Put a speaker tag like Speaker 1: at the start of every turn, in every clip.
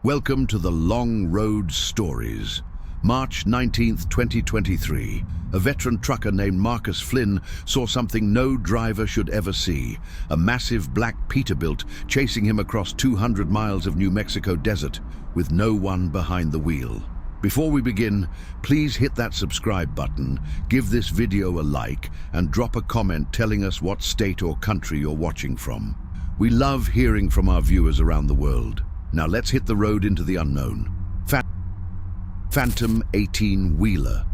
Speaker 1: Welcome to the Long Road Stories. March 19th, 2023. A veteran trucker named Marcus Flynn saw something no driver should ever see. A massive black Peterbilt chasing him across 200 miles of New Mexico desert with no one behind the wheel. Before we begin, please hit that subscribe button, give this video a like, and drop a comment telling us what state or country you're watching from. We love hearing from our viewers around the world. Now let's hit the road into the unknown. Phantom 18-wheeler.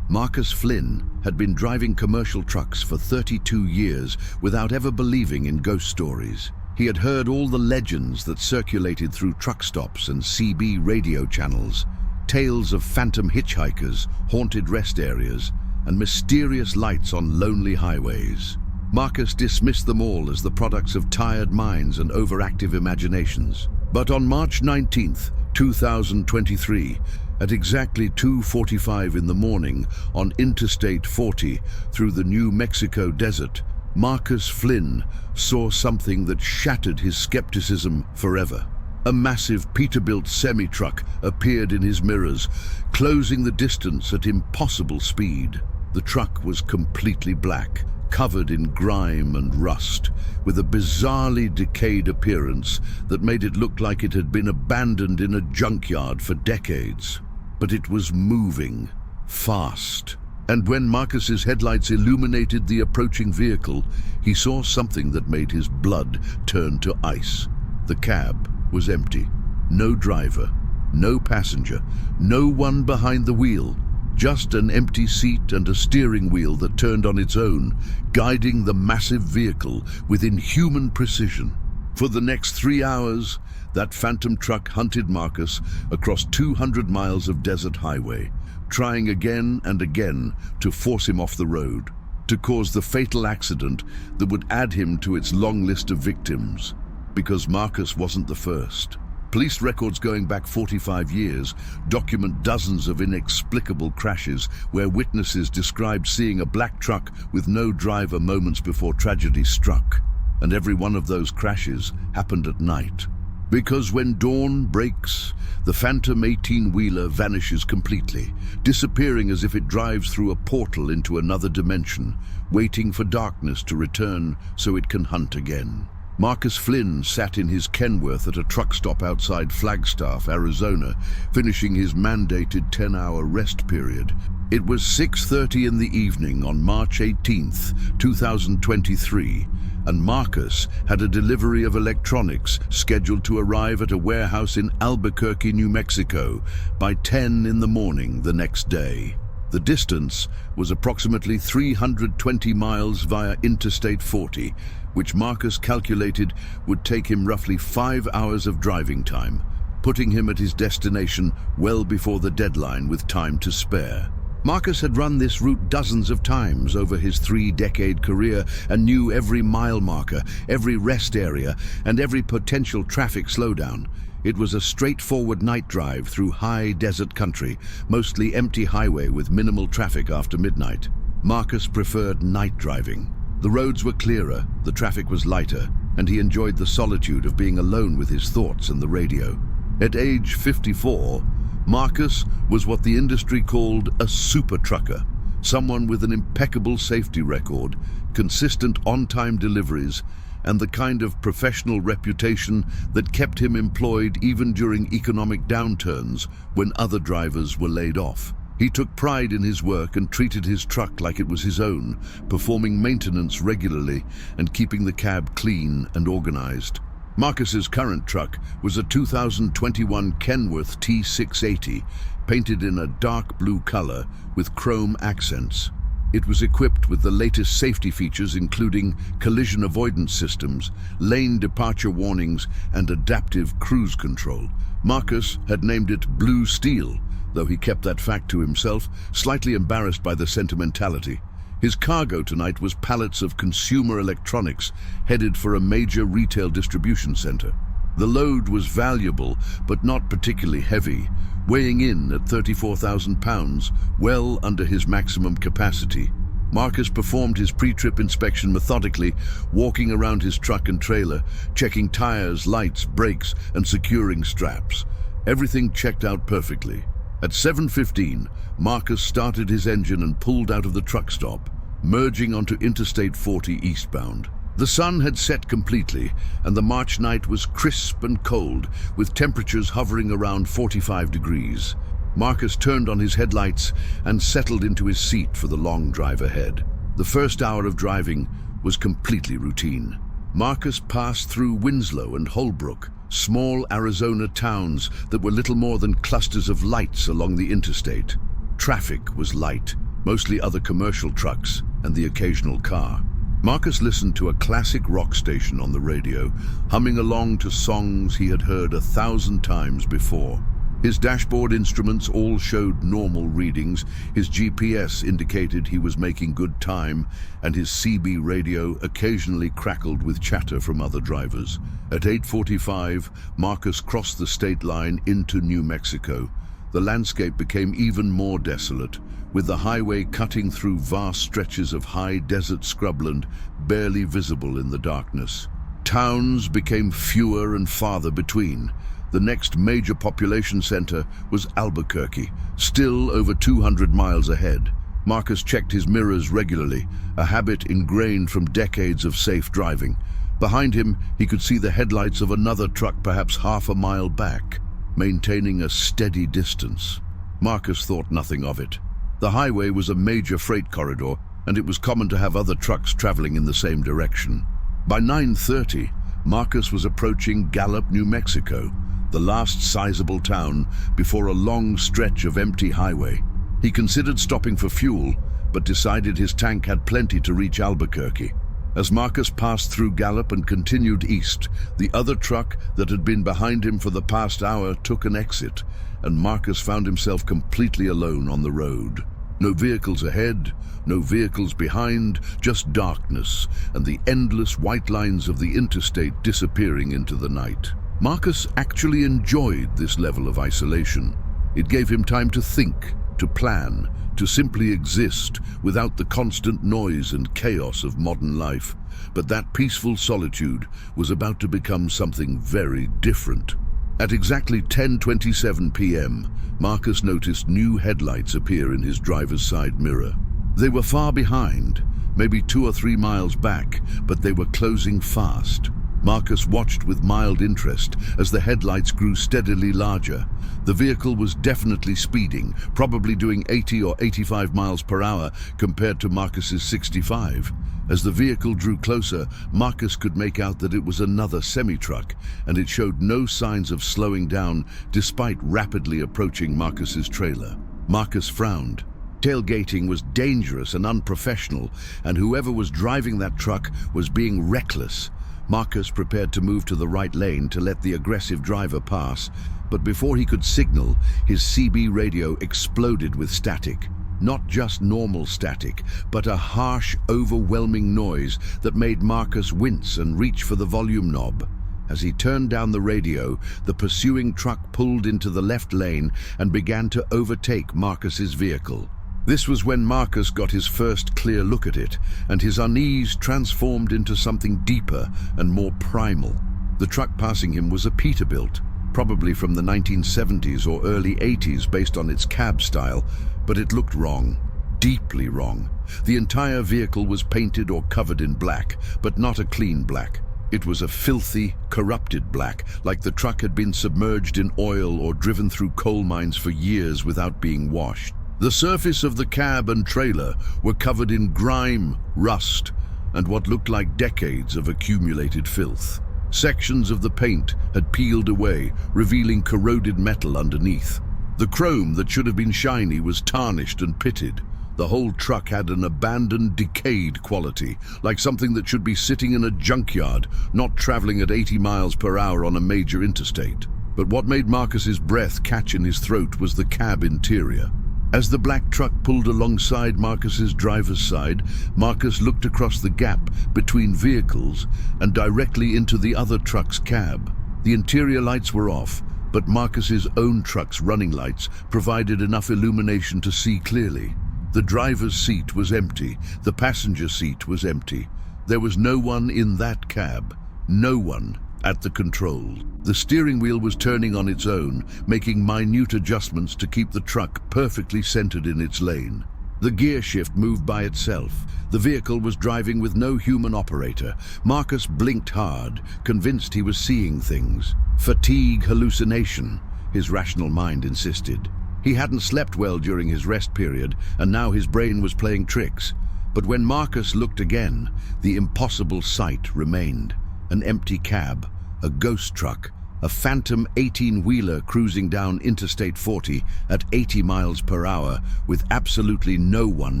Speaker 1: Marcus Flynn had been driving commercial trucks for 32 years without ever believing in ghost stories. He had heard all the legends that circulated through truck stops and CB radio channels, tales of phantom hitchhikers, haunted rest areas, and mysterious lights on lonely highways. Marcus dismissed them all as the products of tired minds and overactive imaginations. But on March 19th, 2023, at exactly 2:45 in the morning on Interstate 40 through the New Mexico desert, Marcus Flynn saw something that shattered his skepticism forever. A massive Peterbilt semi-truck appeared in his mirrors, closing the distance at impossible speed. The truck was completely black, covered in grime and rust, with a bizarrely decayed appearance that made it look like it had been abandoned in a junkyard for decades. But it was moving, fast. And when Marcus's headlights illuminated the approaching vehicle, he saw something that made his blood turn to ice. The cab was empty. No driver, no passenger, no one behind the wheel. Just an empty seat and a steering wheel that turned on its own, guiding the massive vehicle with inhuman precision. For the next 3 hours, that phantom truck hunted Marcus across 200 miles of desert highway, trying again and again to force him off the road, to cause the fatal accident that would add him to its long list of victims. Because Marcus wasn't the first. Police records going back 45 years document dozens of inexplicable crashes where witnesses described seeing a black truck with no driver moments before tragedy struck. And every one of those crashes happened at night. Because when dawn breaks, the Phantom 18-wheeler vanishes completely, disappearing as if it drives through a portal into another dimension, waiting for darkness to return so it can hunt again. Marcus Flynn sat in his Kenworth at a truck stop outside Flagstaff, Arizona, finishing his mandated 10-hour rest period. It was 6:30 in the evening on March 18th, 2023, and Marcus had a delivery of electronics scheduled to arrive at a warehouse in Albuquerque, New Mexico, by 10 in the morning the next day. The distance was approximately 320 miles via Interstate 40, which Marcus calculated would take him roughly 5 hours of driving time, putting him at his destination well before the deadline with time to spare. Marcus had run this route dozens of times over his 3-decade career and knew every mile marker, every rest area, and every potential traffic slowdown. It was a straightforward night drive through high desert country, mostly empty highway with minimal traffic after midnight. Marcus preferred night driving. The roads were clearer, the traffic was lighter, and he enjoyed the solitude of being alone with his thoughts and the radio. At age 54, Marcus was what the industry called a super trucker, someone with an impeccable safety record, consistent on-time deliveries, and the kind of professional reputation that kept him employed even during economic downturns when other drivers were laid off. He took pride in his work and treated his truck like it was his own, performing maintenance regularly and keeping the cab clean and organized. Marcus's current truck was a 2021 Kenworth T680, painted in a dark blue color with chrome accents. It was equipped with the latest safety features including collision avoidance systems, lane departure warnings, and adaptive cruise control. Marcus had named it Blue Steel, though he kept that fact to himself, slightly embarrassed by the sentimentality. His cargo tonight was pallets of consumer electronics headed for a major retail distribution center. The load was valuable, but not particularly heavy, weighing in at 34,000 pounds, well under his maximum capacity. Marcus performed his pre-trip inspection methodically, walking around his truck and trailer, checking tires, lights, brakes, and securing straps. Everything checked out perfectly. At 7:15, Marcus started his engine and pulled out of the truck stop, merging onto Interstate 40 eastbound. The sun had set completely, and the March night was crisp and cold, with temperatures hovering around 45 degrees. Marcus turned on his headlights and settled into his seat for the long drive ahead. The first hour of driving was completely routine. Marcus passed through Winslow and Holbrook, small Arizona towns that were little more than clusters of lights along the interstate. Traffic was light, mostly other commercial trucks and the occasional car. Marcus listened to a classic rock station on the radio, humming along to songs he had heard 1,000 times before. His dashboard instruments all showed normal readings, his GPS indicated he was making good time, and his CB radio occasionally crackled with chatter from other drivers. At 8:45, Marcus crossed the state line into New Mexico. The landscape became even more desolate, with the highway cutting through vast stretches of high desert scrubland barely visible in the darkness. Towns became fewer and farther between. The next major population center was Albuquerque, still over 200 miles ahead. Marcus checked his mirrors regularly, a habit ingrained from decades of safe driving. Behind him, he could see the headlights of another truck perhaps half a mile back, maintaining a steady distance. Marcus thought nothing of it. The highway was a major freight corridor, and it was common to have other trucks traveling in the same direction. By 9:30, Marcus was approaching Gallup, New Mexico, the last sizable town before a long stretch of empty highway. He considered stopping for fuel, but decided his tank had plenty to reach Albuquerque. As Marcus passed through Gallup and continued east, the other truck that had been behind him for the past hour took an exit, and Marcus found himself completely alone on the road. No vehicles ahead, no vehicles behind, just darkness and the endless white lines of the interstate disappearing into the night. Marcus actually enjoyed this level of isolation. It gave him time to think, to plan, to simply exist without the constant noise and chaos of modern life. But that peaceful solitude was about to become something very different. At exactly 10:27 p.m., Marcus noticed new headlights appear in his driver's side mirror. They were far behind, maybe 2 or 3 miles back, but they were closing fast. Marcus watched with mild interest as the headlights grew steadily larger. The vehicle was definitely speeding, probably doing 80 or 85 miles per hour compared to Marcus's 65. As the vehicle drew closer, Marcus could make out that it was another semi-truck, and it showed no signs of slowing down despite rapidly approaching Marcus's trailer. Marcus frowned. Tailgating was dangerous and unprofessional, and whoever was driving that truck was being reckless. Marcus prepared to move to the right lane to let the aggressive driver pass, but before he could signal, his CB radio exploded with static. Not just normal static, but a harsh, overwhelming noise that made Marcus wince and reach for the volume knob. As he turned down the radio, the pursuing truck pulled into the left lane and began to overtake Marcus's vehicle. This was when Marcus got his first clear look at it, and his unease transformed into something deeper and more primal. The truck passing him was a Peterbilt, probably from the 1970s or early 80s based on its cab style, but it looked wrong, deeply wrong. The entire vehicle was painted or covered in black, but not a clean black. It was a filthy, corrupted black, like the truck had been submerged in oil or driven through coal mines for years without being washed. The surface of the cab and trailer were covered in grime, rust, and what looked like decades of accumulated filth. Sections of the paint had peeled away, revealing corroded metal underneath. The chrome that should have been shiny was tarnished and pitted. The whole truck had an abandoned, decayed quality, like something that should be sitting in a junkyard, not traveling at 80 miles per hour on a major interstate. But what made Marcus's breath catch in his throat was the cab interior. As the black truck pulled alongside Marcus's driver's side, Marcus looked across the gap between vehicles and directly into the other truck's cab. The interior lights were off, but Marcus's own truck's running lights provided enough illumination to see clearly. The driver's seat was empty. The passenger seat was empty. There was no one in that cab. No one at the control. The steering wheel was turning on its own, making minute adjustments to keep the truck perfectly centered in its lane. The gear shift moved by itself. The vehicle was driving with no human operator. Marcus blinked hard, convinced he was seeing things. Fatigue, hallucination, his rational mind insisted. He hadn't slept well during his rest period, and now his brain was playing tricks. But when Marcus looked again, the impossible sight remained. An empty cab, a ghost truck, a phantom 18-wheeler cruising down Interstate 40 at 80 miles per hour with absolutely no one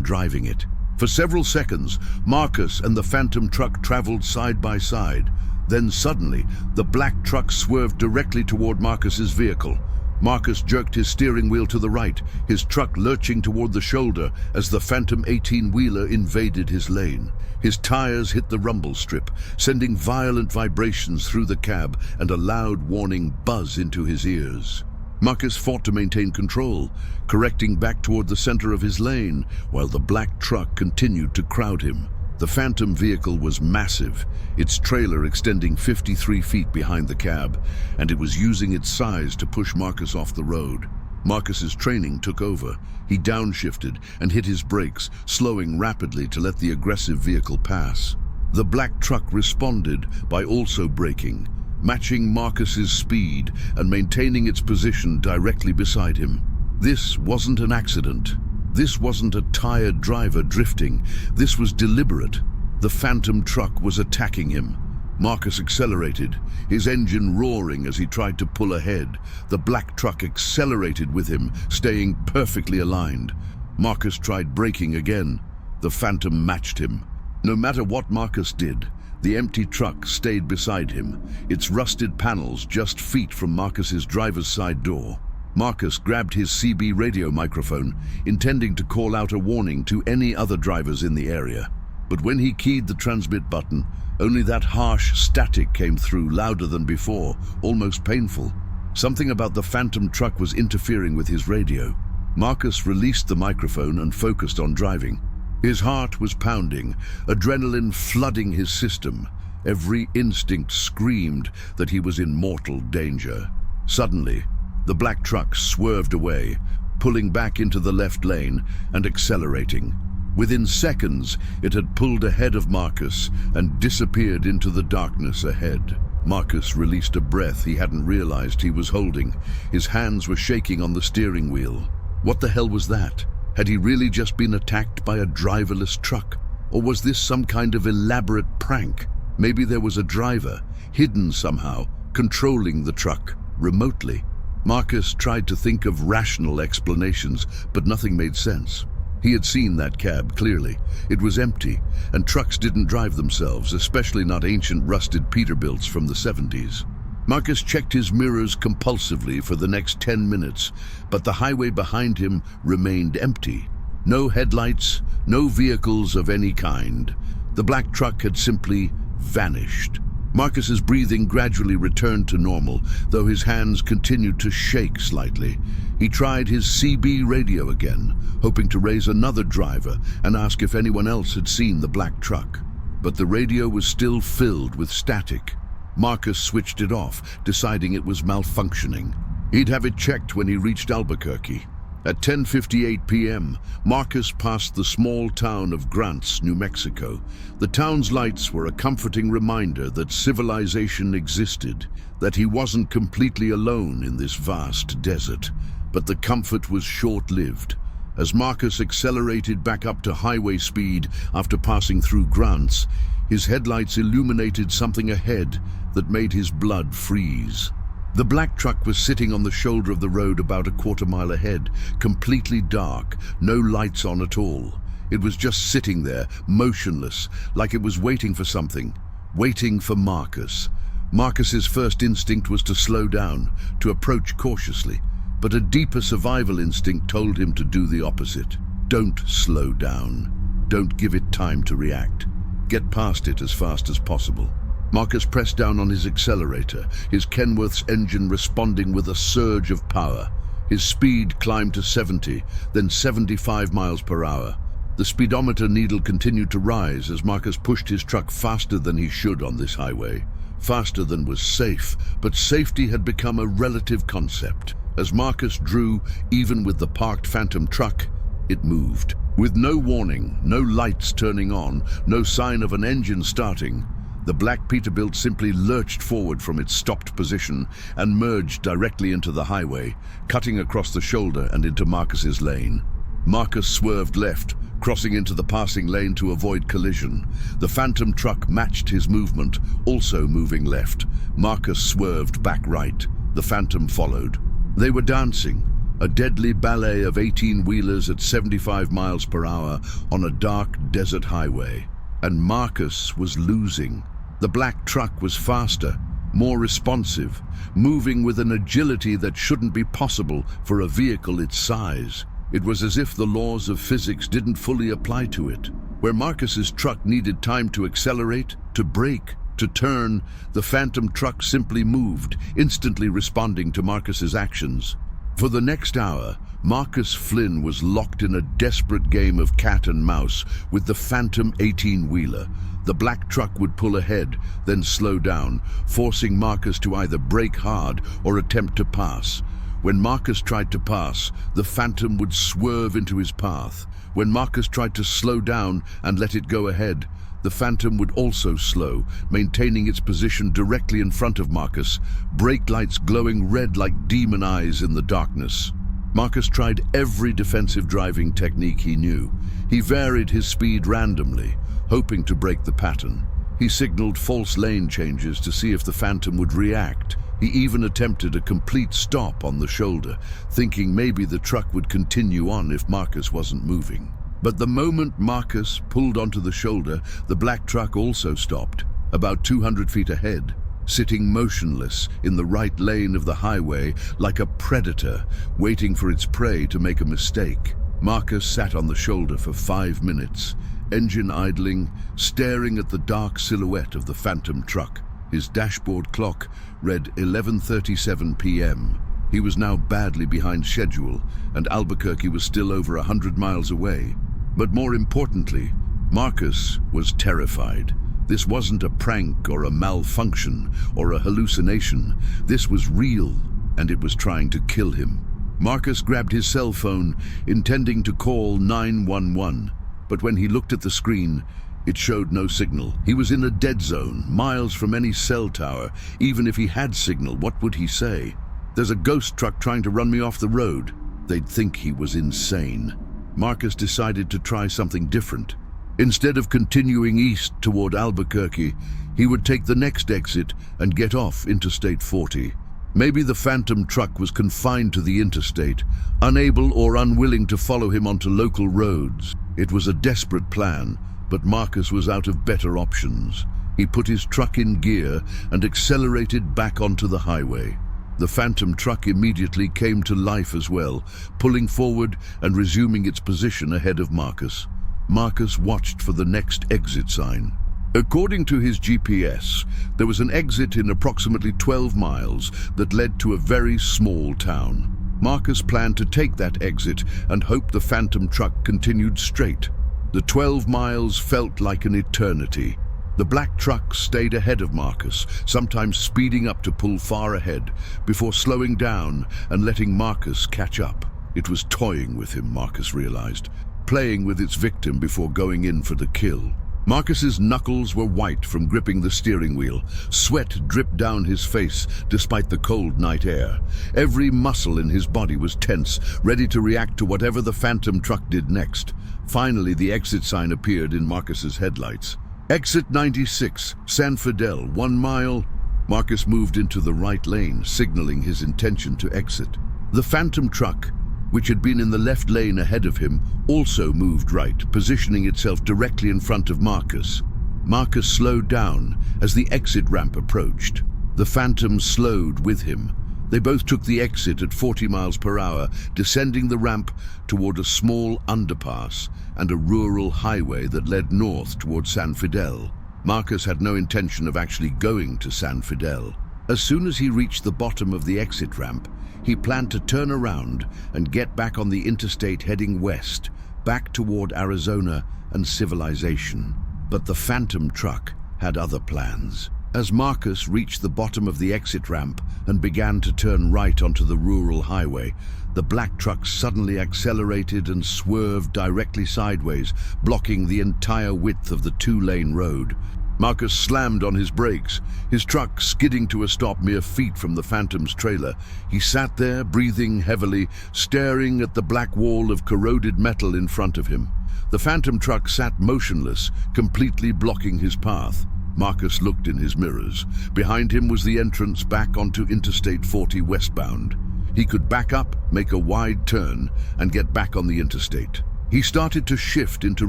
Speaker 1: driving it. For several seconds, Marcus and the phantom truck traveled side by side. Then suddenly, the black truck swerved directly toward Marcus's vehicle. Marcus jerked his steering wheel to the right, his truck lurching toward the shoulder as the phantom 18-wheeler invaded his lane. His tires hit the rumble strip, sending violent vibrations through the cab and a loud warning buzz into his ears. Marcus fought to maintain control, correcting back toward the center of his lane, while the black truck continued to crowd him. The phantom vehicle was massive, its trailer extending 53 feet behind the cab, and it was using its size to push Marcus off the road. Marcus's training took over. He downshifted and hit his brakes, slowing rapidly to let the aggressive vehicle pass. The black truck responded by also braking, matching Marcus's speed and maintaining its position directly beside him. This wasn't an accident. This wasn't a tired driver drifting. This was deliberate. The phantom truck was attacking him. Marcus accelerated, his engine roaring as he tried to pull ahead. The black truck accelerated with him, staying perfectly aligned. Marcus tried braking again. The phantom matched him. No matter what Marcus did, the empty truck stayed beside him, its rusted panels just feet from Marcus's driver's side door. Marcus grabbed his CB radio microphone, intending to call out a warning to any other drivers in the area. But when he keyed the transmit button, only that harsh static came through, louder than before, almost painful. Something about the phantom truck was interfering with his radio. Marcus released the microphone and focused on driving. His heart was pounding, adrenaline flooding his system. Every instinct screamed that he was in mortal danger. Suddenly, the black truck swerved away, pulling back into the left lane and accelerating. Within seconds, it had pulled ahead of Marcus and disappeared into the darkness ahead. Marcus released a breath he hadn't realized he was holding. His hands were shaking on the steering wheel. What the hell was that? Had he really just been attacked by a driverless truck? Or was this some kind of elaborate prank? Maybe there was a driver, hidden somehow, controlling the truck, remotely. Marcus tried to think of rational explanations, but nothing made sense. He had seen that cab clearly. It was empty, and trucks didn't drive themselves, especially not ancient rusted Peterbilts from the 70s. Marcus checked his mirrors compulsively for the next 10 minutes, but the highway behind him remained empty. No headlights, no vehicles of any kind. The black truck had simply vanished. Marcus's breathing gradually returned to normal, though his hands continued to shake slightly. He tried his CB radio again, hoping to raise another driver and ask if anyone else had seen the black truck. But the radio was still filled with static. Marcus switched it off, deciding it was malfunctioning. He'd have it checked when he reached Albuquerque. At 10:58 p.m., Marcus passed the small town of Grants, New Mexico. The town's lights were a comforting reminder that civilization existed, that he wasn't completely alone in this vast desert. But the comfort was short-lived. As Marcus accelerated back up to highway speed after passing through Grants, his headlights illuminated something ahead that made his blood freeze. The black truck was sitting on the shoulder of the road about a quarter-mile ahead, completely dark, no lights on at all. It was just sitting there, motionless, like it was waiting for something, waiting for Marcus. Marcus's first instinct was to slow down, to approach cautiously, but a deeper survival instinct told him to do the opposite. Don't slow down. Don't give it time to react. Get past it as fast as possible. Marcus pressed down on his accelerator, his Kenworth's engine responding with a surge of power. His speed climbed to 70, then 75 miles per hour. The speedometer needle continued to rise as Marcus pushed his truck faster than he should on this highway. Faster than was safe, but safety had become a relative concept. As Marcus drew, even with the parked Phantom truck, it moved. With no warning, no lights turning on, no sign of an engine starting, the black Peterbilt simply lurched forward from its stopped position and merged directly into the highway, cutting across the shoulder and into Marcus's lane. Marcus swerved left, crossing into the passing lane to avoid collision. The Phantom truck matched his movement, also moving left. Marcus swerved back right. The Phantom followed. They were dancing, a deadly ballet of 18-wheelers at 75 miles per hour on a dark desert highway. And Marcus was losing. The black truck was faster, more responsive, moving with an agility that shouldn't be possible for a vehicle its size. It was as if the laws of physics didn't fully apply to it. Where Marcus's truck needed time to accelerate, to brake, to turn, the Phantom truck simply moved, instantly responding to Marcus's actions. For the next hour, Marcus Flynn was locked in a desperate game of cat and mouse with the Phantom 18-wheeler. The black truck would pull ahead, then slow down, forcing Marcus to either brake hard or attempt to pass. When Marcus tried to pass, the Phantom would swerve into his path. When Marcus tried to slow down and let it go ahead, the Phantom would also slow, maintaining its position directly in front of Marcus, brake lights glowing red like demon eyes in the darkness. Marcus tried every defensive driving technique he knew. He varied his speed randomly, hoping to break the pattern. He signaled false lane changes to see if the Phantom would react. He even attempted a complete stop on the shoulder, thinking maybe the truck would continue on if Marcus wasn't moving. But the moment Marcus pulled onto the shoulder, the black truck also stopped, about 200 feet ahead, sitting motionless in the right lane of the highway like a predator waiting for its prey to make a mistake. Marcus sat on the shoulder for 5 minutes, engine idling, staring at the dark silhouette of the Phantom truck. His dashboard clock read 11:37 p.m. He was now badly behind schedule, and Albuquerque was still over 100 miles away. But more importantly, Marcus was terrified. This wasn't a prank or a malfunction or a hallucination. This was real, and it was trying to kill him. Marcus grabbed his cell phone, intending to call 911. But when he looked at the screen, it showed no signal. He was in a dead zone, miles from any cell tower. Even if he had signal, what would he say? "There's a ghost truck trying to run me off the road." They'd think he was insane. Marcus decided to try something different. Instead of continuing east toward Albuquerque, he would take the next exit and get off Interstate 40. Maybe the Phantom truck was confined to the interstate, unable or unwilling to follow him onto local roads. It was a desperate plan, but Marcus was out of better options. He put his truck in gear and accelerated back onto the highway. The Phantom truck immediately came to life as well, pulling forward and resuming its position ahead of Marcus. Marcus watched for the next exit sign. According to his GPS, there was an exit in approximately 12 miles that led to a very small town. Marcus planned to take that exit and hoped the Phantom truck continued straight. The 12 miles felt like an eternity. The black truck stayed ahead of Marcus, sometimes speeding up to pull far ahead, before slowing down and letting Marcus catch up. It was toying with him, Marcus realized, playing with its victim before going in for the kill. Marcus's knuckles were white from gripping the steering wheel. Sweat dripped down his face despite the cold night air. Every muscle in his body was tense, ready to react to whatever the Phantom truck did next. Finally, the exit sign appeared in Marcus's headlights. Exit 96, San Fidel, 1 mile. Marcus moved into the right lane, signaling his intention to exit. The Phantom truck, which had been in the left lane ahead of him, also moved right, positioning itself directly in front of Marcus. Marcus slowed down as the exit ramp approached. The Phantom slowed with him. They both took the exit at 40 miles per hour, descending the ramp toward a small underpass and a rural highway that led north toward San Fidel. Marcus had no intention of actually going to San Fidel. As soon as he reached the bottom of the exit ramp, He planned to turn around and get back on the interstate heading west, back toward Arizona and civilization. But the phantom truck had other plans. As Marcus reached the bottom of the exit ramp and began to turn right onto the rural highway, the black truck suddenly accelerated and swerved directly sideways, blocking the entire width of the two-lane road. Marcus slammed on his brakes, his truck skidding to a stop mere feet from the Phantom's trailer. He sat there, breathing heavily, staring at the black wall of corroded metal in front of him. The Phantom truck sat motionless, completely blocking his path. Marcus looked in his mirrors. Behind him was the entrance back onto Interstate 40 westbound. He could back up, make a wide turn, and get back on the interstate. He started to shift into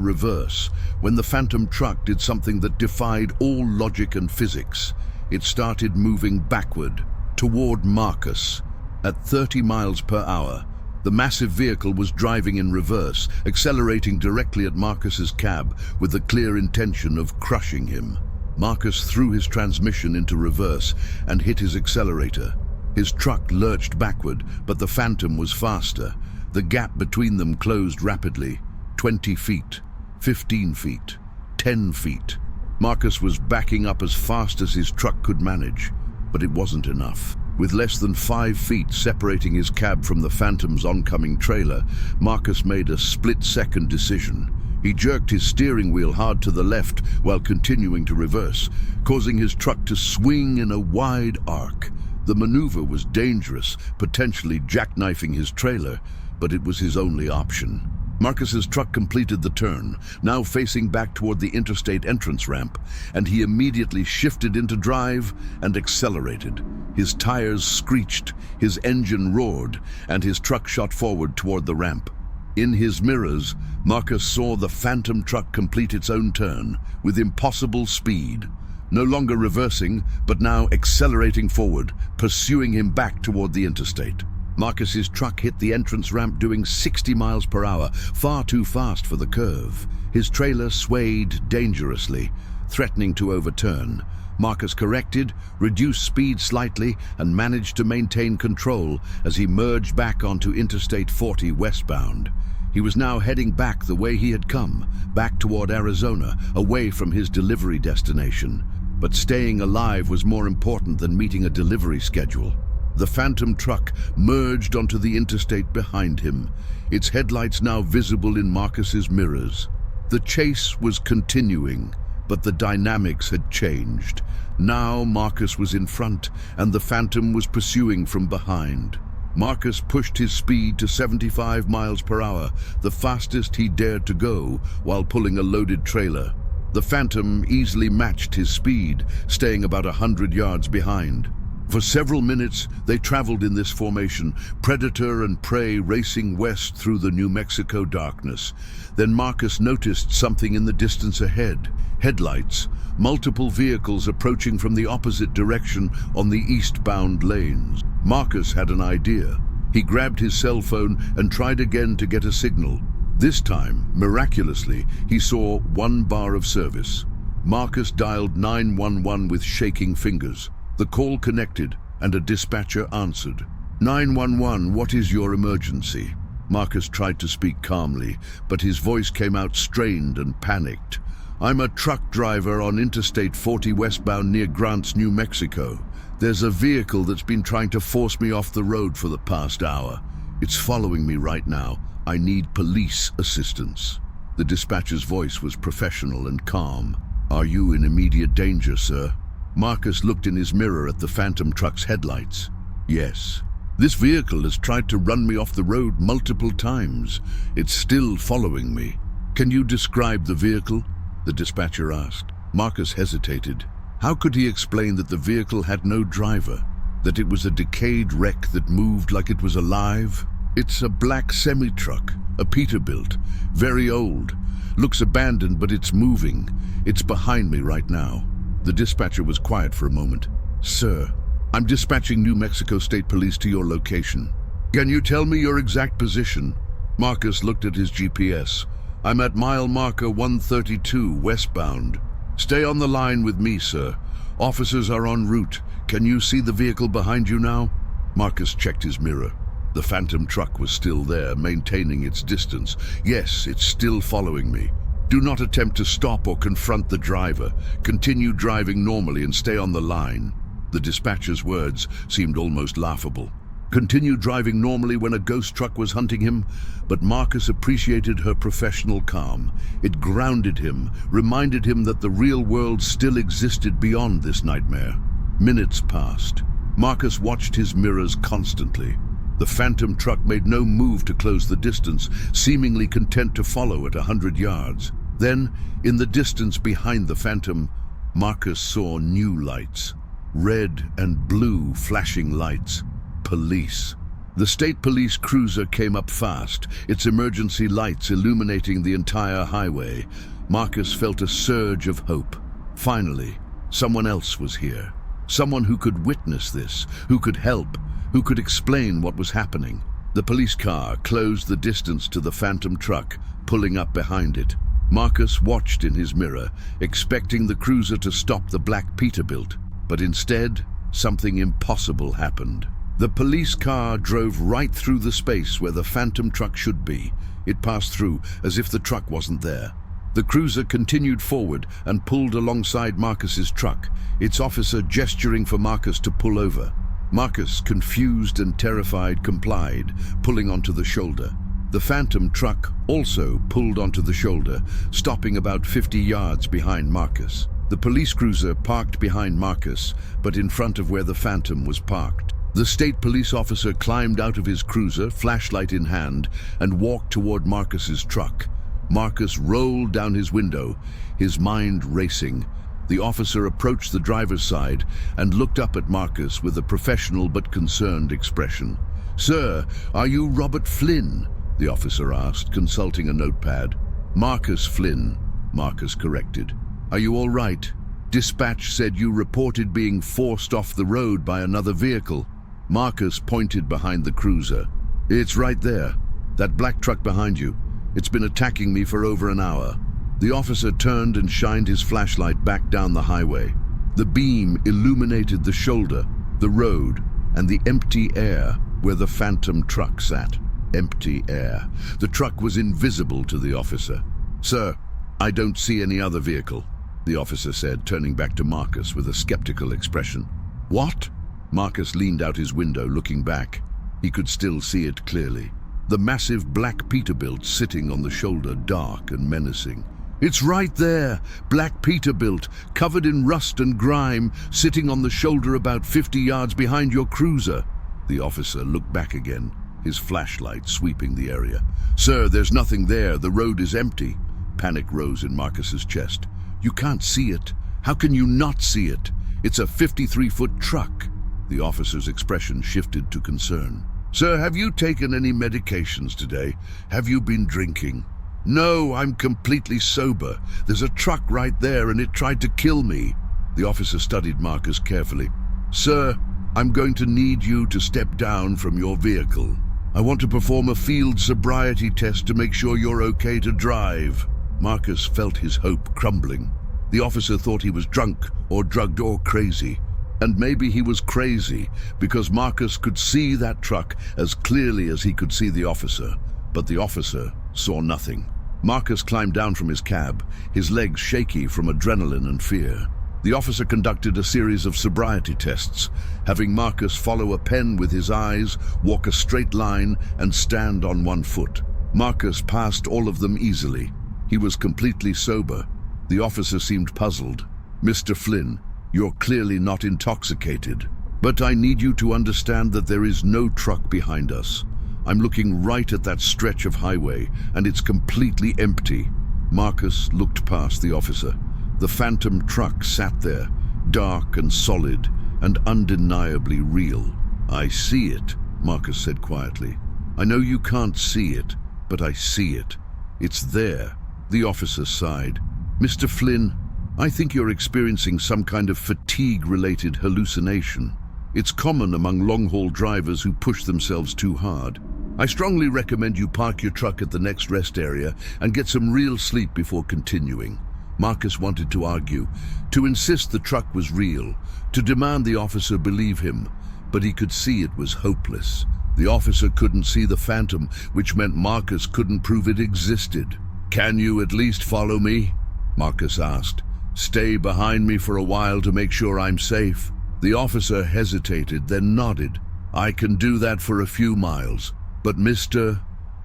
Speaker 1: reverse when the Phantom truck did something that defied all logic and physics. It started moving backward, toward Marcus. At 30 miles per hour, the massive vehicle was driving in reverse, accelerating directly at Marcus's cab with the clear intention of crushing him. Marcus threw his transmission into reverse and hit his accelerator. His truck lurched backward, but the Phantom was faster. The gap between them closed rapidly. 20 feet, 15 feet, 10 feet. Marcus was backing up as fast as his truck could manage, but it wasn't enough. With less than 5 feet separating his cab from the Phantom's oncoming trailer, Marcus made a split-second decision. He jerked his steering wheel hard to the left while continuing to reverse, causing his truck to swing in a wide arc. The maneuver was dangerous, potentially jackknifing his trailer, but it was his only option. Marcus's truck completed the turn, now facing back toward the interstate entrance ramp, and he immediately shifted into drive and accelerated. His tires screeched, his engine roared, and his truck shot forward toward the ramp. In his mirrors, Marcus saw the Phantom truck complete its own turn with impossible speed, no longer reversing, but now accelerating forward, pursuing him back toward the interstate. Marcus's truck hit the entrance ramp doing 60 miles per hour, far too fast for the curve. His trailer swayed dangerously, threatening to overturn. Marcus corrected, reduced speed slightly, and managed to maintain control as he merged back onto Interstate 40 westbound. He was now heading back the way he had come, back toward Arizona, away from his delivery destination. But staying alive was more important than meeting a delivery schedule. The Phantom truck merged onto the interstate behind him, its headlights now visible in Marcus's mirrors. The chase was continuing, but the dynamics had changed. Now Marcus was in front, and the Phantom was pursuing from behind. Marcus pushed his speed to 75 miles per hour, the fastest he dared to go, while pulling a loaded trailer. The Phantom easily matched his speed, staying about 100 yards behind. For several minutes, they traveled in this formation, predator and prey racing west through the New Mexico darkness. Then Marcus noticed something in the distance ahead. Headlights, multiple vehicles approaching from the opposite direction on the eastbound lanes. Marcus had an idea. He grabbed his cell phone and tried again to get a signal. This time, miraculously, he saw one bar of service. Marcus dialed 911 with shaking fingers. The call connected, and a dispatcher answered. 911, what is your emergency? Marcus tried to speak calmly, but his voice came out strained and panicked. I'm a truck driver on Interstate 40 westbound near Grants, New Mexico. There's a vehicle that's been trying to force me off the road for the past hour. It's following me right now. I need police assistance. The dispatcher's voice was professional and calm. Are you in immediate danger, sir? Marcus looked in his mirror at the Phantom truck's headlights. Yes. This vehicle has tried to run me off the road multiple times. It's still following me. Can you describe the vehicle? The dispatcher asked. Marcus hesitated. How could he explain that the vehicle had no driver? That it was a decayed wreck that moved like it was alive? It's a black semi-truck, a Peterbilt, very old. Looks abandoned, but it's moving. It's behind me right now. The dispatcher was quiet for a moment. Sir, I'm dispatching New Mexico State Police to your location. Can you tell me your exact position? Marcus looked at his GPS. I'm at mile marker 132 westbound. Stay on the line with me, sir. Officers are en route. Can you see the vehicle behind you now? Marcus checked his mirror. The phantom truck was still there, maintaining its distance. Yes, it's still following me. Do not attempt to stop or confront the driver. Continue driving normally and stay on the line. The dispatcher's words seemed almost laughable. Continue driving normally when a ghost truck was hunting him, but Marcus appreciated her professional calm. It grounded him, reminded him that the real world still existed beyond this nightmare. Minutes passed. Marcus watched his mirrors constantly. The phantom truck made no move to close the distance, seemingly content to follow at 100 yards. Then, in the distance behind the phantom, Marcus saw new lights. Red and blue flashing lights. Police. The state police cruiser came up fast, its emergency lights illuminating the entire highway. Marcus felt a surge of hope. Finally, someone else was here. Someone who could witness this, who could help, who could explain what was happening. The police car closed the distance to the phantom truck, pulling up behind it. Marcus watched in his mirror, expecting the cruiser to stop the black Peterbilt. But instead, something impossible happened. The police car drove right through the space where the phantom truck should be. It passed through as if the truck wasn't there. The cruiser continued forward and pulled alongside Marcus's truck, its officer gesturing for Marcus to pull over. Marcus, confused and terrified, complied, pulling onto the shoulder. The phantom truck also pulled onto the shoulder, stopping about 50 yards behind Marcus. The police cruiser parked behind Marcus, but in front of where the phantom was parked. The state police officer climbed out of his cruiser, flashlight in hand, and walked toward Marcus's truck. Marcus rolled down his window, his mind racing. The officer approached the driver's side and looked up at Marcus with a professional but concerned expression. "Sir, are you Robert Flynn?" the officer asked, consulting a notepad. "Marcus Flynn," Marcus corrected. "Are you all right? Dispatch said you reported being forced off the road by another vehicle." Marcus pointed behind the cruiser. "It's right there. That black truck behind you. It's been attacking me for over an hour." The officer turned and shined his flashlight back down the highway. The beam illuminated the shoulder, the road, and the empty air where the phantom truck sat. Empty air. The truck was invisible to the officer. "Sir, I don't see any other vehicle," the officer said, turning back to Marcus with a skeptical expression. "What?" Marcus leaned out his window, looking back. He could still see it clearly. The massive black Peterbilt sitting on the shoulder, dark and menacing. "It's right there! Black Peterbilt, covered in rust and grime, sitting on the shoulder about 50 yards behind your cruiser." The officer looked back again, his flashlight sweeping the area. "Sir, there's nothing there. The road is empty." Panic rose in Marcus's chest. "You can't see it. How can you not see it? It's a 53-foot truck." The officer's expression shifted to concern. "Sir, have you taken any medications today? Have you been drinking?" "No, I'm completely sober. There's a truck right there and it tried to kill me." The officer studied Marcus carefully. "Sir, I'm going to need you to step down from your vehicle. I want to perform a field sobriety test to make sure you're okay to drive." Marcus felt his hope crumbling. The officer thought he was drunk or drugged or crazy. And maybe he was crazy because Marcus could see that truck as clearly as he could see the officer. But the officer saw nothing. Marcus climbed down from his cab, his legs shaky from adrenaline and fear. The officer conducted a series of sobriety tests, having Marcus follow a pen with his eyes, walk a straight line, and stand on one foot. Marcus passed all of them easily. He was completely sober. The officer seemed puzzled. "Mr. Flynn, you're clearly not intoxicated, but I need you to understand that there is no truck behind us. I'm looking right at that stretch of highway, and it's completely empty." Marcus looked past the officer. The phantom truck sat there, dark and solid, and undeniably real. "I see it," Marcus said quietly. "I know you can't see it, but I see it. It's there." The officer sighed. "Mr. Flynn, I think you're experiencing some kind of fatigue-related hallucination. It's common among long-haul drivers who push themselves too hard. I strongly recommend you park your truck at the next rest area and get some real sleep before continuing." Marcus wanted to argue, to insist the truck was real, to demand the officer believe him. but he could see it was hopeless. The officer couldn't see the phantom, which meant Marcus couldn't prove it existed. "Can you at least follow me?" Marcus asked. "Stay behind me for a while to make sure I'm safe." The officer hesitated, then nodded. "I can do that for a few miles. But Mr.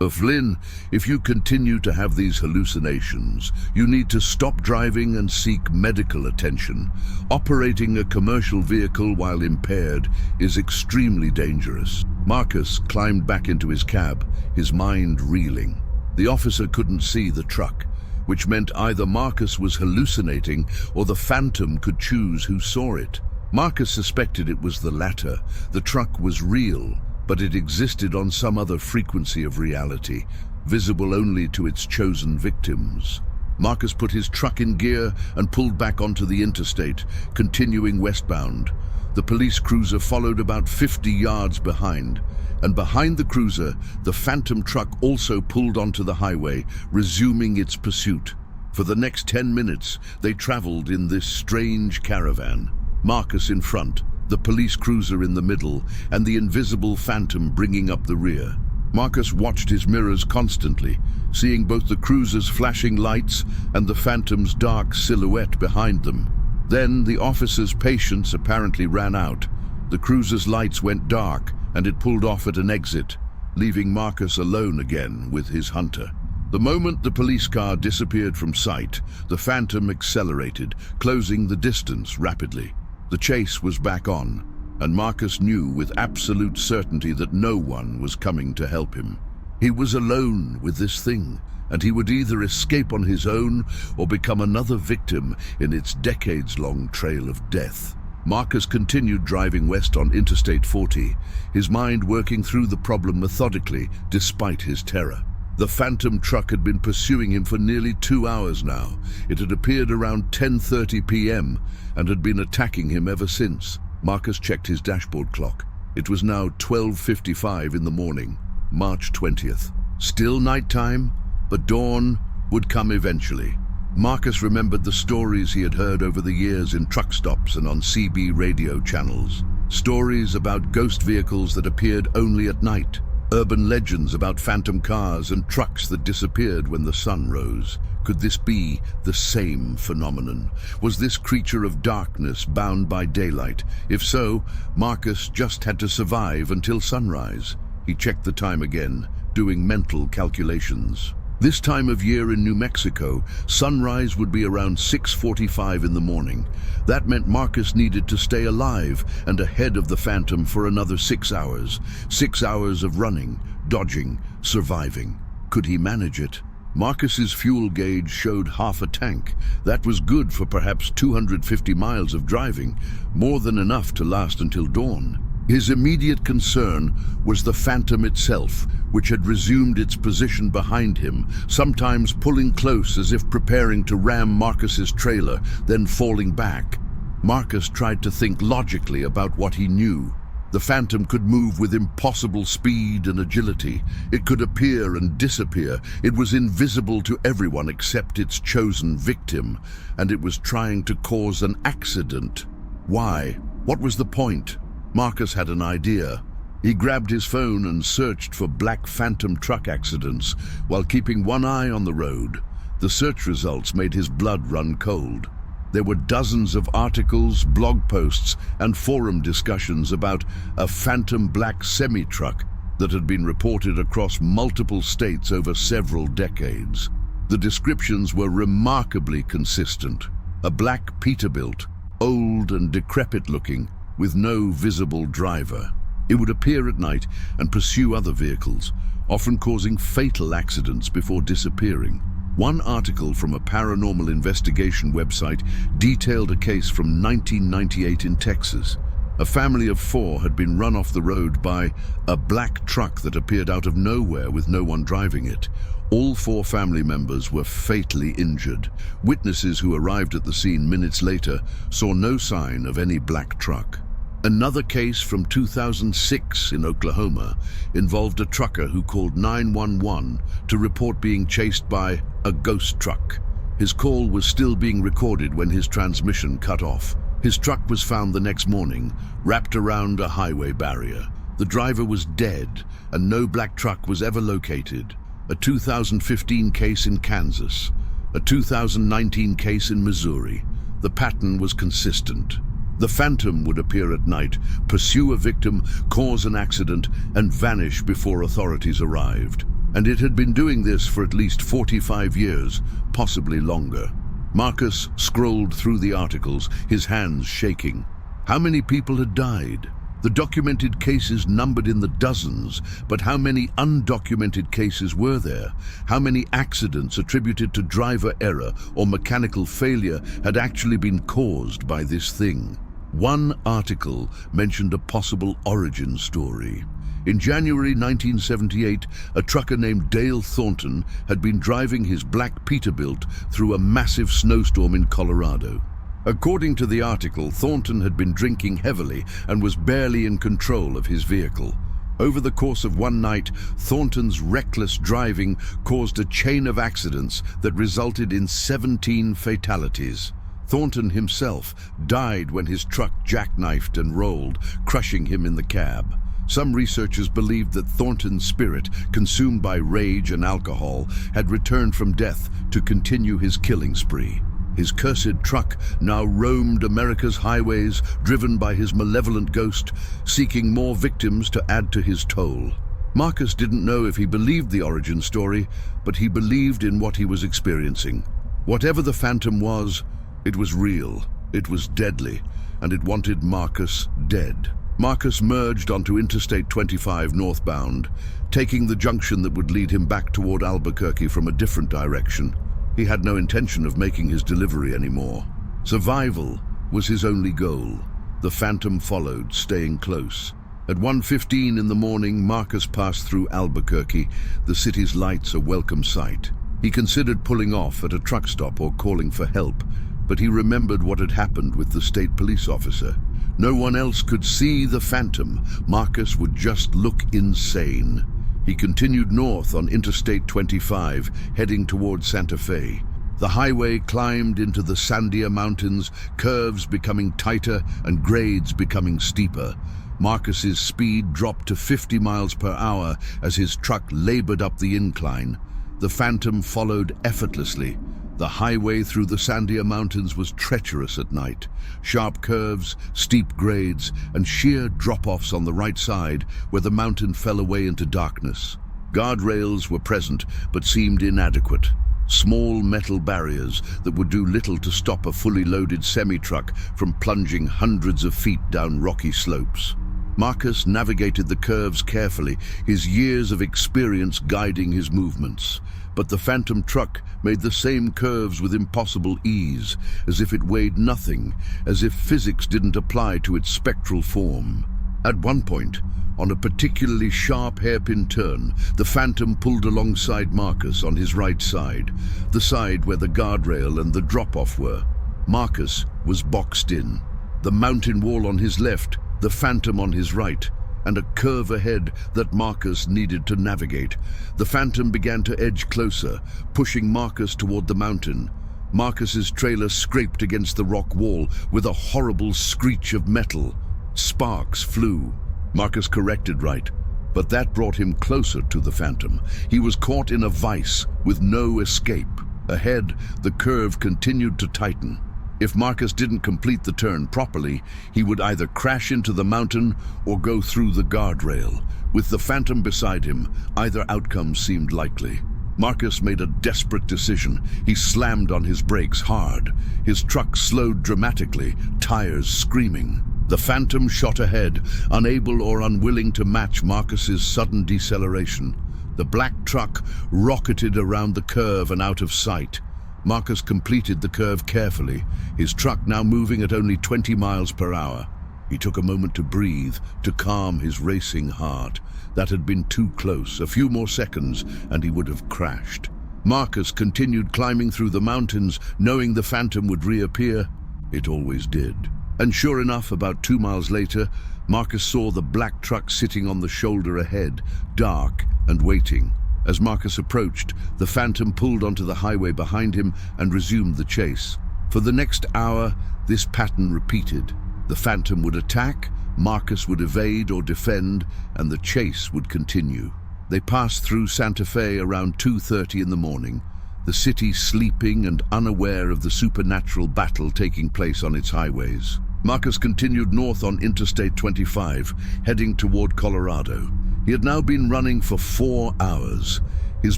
Speaker 1: Flynn, if you continue to have these hallucinations, you need to stop driving and seek medical attention. Operating a commercial vehicle while impaired is extremely dangerous." Marcus climbed back into his cab, his mind reeling. The officer couldn't see the truck, which meant either Marcus was hallucinating or the phantom could choose who saw it. Marcus suspected it was the latter. The truck was real, but it existed on some other frequency of reality, visible only to its chosen victims. Marcus put his truck in gear and pulled back onto the interstate, continuing westbound. The police cruiser followed about 50 yards behind, and behind the cruiser, the phantom truck also pulled onto the highway, resuming its pursuit. For the next 10 minutes, they traveled in this strange caravan. Marcus in front, the police cruiser in the middle, and the invisible phantom bringing up the rear. Marcus watched his mirrors constantly, seeing both the cruiser's flashing lights and the phantom's dark silhouette behind them. Then the officer's patience apparently ran out. The cruiser's lights went dark, and it pulled off at an exit, leaving Marcus alone again with his hunter. The moment the police car disappeared from sight, the phantom accelerated, closing the distance rapidly. The chase was back on, and Marcus knew with absolute certainty that no one was coming to help him. He was alone with this thing, and he would either escape on his own or become another victim in its decades-long trail of death. Marcus continued driving west on Interstate 40, his mind working through the problem methodically despite his terror. The phantom truck had been pursuing him for nearly 2 hours now. It had appeared around 10:30 p.m. and had been attacking him ever since. Marcus checked his dashboard clock. It was now 12:55 in the morning, March 20th. Still nighttime, but dawn would come eventually. Marcus remembered the stories he had heard over the years in truck stops and on CB radio channels. Stories about ghost vehicles that appeared only at night. Urban legends about phantom cars and trucks that disappeared when the sun rose. Could this be the same phenomenon? Was this creature of darkness bound by daylight? If so, Marcus just had to survive until sunrise. He checked the time again, doing mental calculations. This time of year in New Mexico, sunrise would be around 6:45 in the morning. That meant Marcus needed to stay alive and ahead of the phantom for another 6 hours. 6 hours of running, dodging, surviving. Could he manage it? Marcus's fuel gauge showed half a tank. That was good for perhaps 250 miles of driving, more than enough to last until dawn. His immediate concern was the phantom itself, which had resumed its position behind him, sometimes pulling close as if preparing to ram Marcus's trailer, then falling back. Marcus tried to think logically about what he knew. The phantom could move with impossible speed and agility. It could appear and disappear. It was invisible to everyone except its chosen victim, and it was trying to cause an accident. Why? What was the point? Marcus had an idea. He grabbed his phone and searched for black phantom truck accidents while keeping one eye on the road. The search results made his blood run cold. There were dozens of articles, blog posts, and forum discussions about a phantom black semi-truck that had been reported across multiple states over several decades. The descriptions were remarkably consistent. A black Peterbilt, old and decrepit-looking, with no visible driver. It would appear at night and pursue other vehicles, often causing fatal accidents before disappearing. One article from a paranormal investigation website detailed a case from 1998 in Texas. A family of 4 had been run off the road by a black truck that appeared out of nowhere with no one driving it. All 4 family members were fatally injured. Witnesses who arrived at the scene minutes later saw no sign of any black truck. Another case from 2006 in Oklahoma involved a trucker who called 911 to report being chased by a ghost truck. His call was still being recorded when his transmission cut off. His truck was found the next morning, wrapped around a highway barrier. The driver was dead, and no black truck was ever located. A 2015 case in Kansas, a 2019 case in Missouri. The pattern was consistent. The phantom would appear at night, pursue a victim, cause an accident, and vanish before authorities arrived. And it had been doing this for at least 45 years, possibly longer. Marcus scrolled through the articles, his hands shaking. How many people had died? The documented cases numbered in the dozens, but how many undocumented cases were there? How many accidents attributed to driver error or mechanical failure had actually been caused by this thing? One article mentioned a possible origin story. In January 1978, a trucker named Dale Thornton had been driving his black Peterbilt through a massive snowstorm in Colorado. According to the article, Thornton had been drinking heavily and was barely in control of his vehicle. Over the course of one night, Thornton's reckless driving caused a chain of accidents that resulted in 17 fatalities. Thornton himself died when his truck jackknifed and rolled, crushing him in the cab. Some researchers believed that Thornton's spirit, consumed by rage and alcohol, had returned from death to continue his killing spree. His cursed truck now roamed America's highways, driven by his malevolent ghost, seeking more victims to add to his toll. Marcus didn't know if he believed the origin story, but he believed in what he was experiencing. Whatever the phantom was, it was real, it was deadly, and it wanted Marcus dead. Marcus merged onto Interstate 25 northbound, taking the junction that would lead him back toward Albuquerque from a different direction. He had no intention of making his delivery anymore. Survival was his only goal. The phantom followed, staying close. At 1:15 in the morning, Marcus passed through Albuquerque, the city's lights a welcome sight. He considered pulling off at a truck stop or calling for help, but he remembered what had happened with the state police officer. No one else could see the phantom. Marcus would just look insane. He continued north on Interstate 25, heading toward Santa Fe. The highway climbed into the Sandia Mountains, curves becoming tighter and grades becoming steeper. Marcus's speed dropped to 50 miles per hour as his truck labored up the incline. The phantom followed effortlessly. The highway through the Sandia Mountains was treacherous at night. Sharp curves, steep grades, and sheer drop-offs on the right side where the mountain fell away into darkness. Guardrails were present but seemed inadequate. Small metal barriers that would do little to stop a fully loaded semi-truck from plunging hundreds of feet down rocky slopes. Marcus navigated the curves carefully, his years of experience guiding his movements. But the phantom truck made the same curves with impossible ease, as if it weighed nothing, as if physics didn't apply to its spectral form. At one point, on a particularly sharp hairpin turn, the phantom pulled alongside Marcus on his right side, the side where the guardrail and the drop-off were. Marcus was boxed in. The mountain wall on his left, the phantom on his right, and a curve ahead that Marcus needed to navigate. The phantom began to edge closer, pushing Marcus toward the mountain. Marcus's trailer scraped against the rock wall with a horrible screech of metal. Sparks flew. Marcus corrected right, but that brought him closer to the phantom. He was caught in a vice with no escape. Ahead, the curve continued to tighten. If Marcus didn't complete the turn properly, he would either crash into the mountain or go through the guardrail. With the phantom beside him, either outcome seemed likely. Marcus made a desperate decision. He slammed on his brakes hard. His truck slowed dramatically, tires screaming. The phantom shot ahead, unable or unwilling to match Marcus's sudden deceleration. The black truck rocketed around the curve and out of sight. Marcus completed the curve carefully, his truck now moving at only 20 miles per hour. He took a moment to breathe, to calm his racing heart. That had been too close. A few more seconds, and he would have crashed. Marcus continued climbing through the mountains, knowing the phantom would reappear. It always did. And sure enough, about 2 miles later, Marcus saw the black truck sitting on the shoulder ahead, dark and waiting. As Marcus approached, the phantom pulled onto the highway behind him and resumed the chase. For the next hour, this pattern repeated. The Phantom would attack, Marcus would evade or defend, and the chase would continue. They passed through Santa Fe around 2:30 in the morning, the city sleeping and unaware of the supernatural battle taking place on its highways. Marcus continued north on Interstate 25, heading toward Colorado. He had now been running for 4 hours. His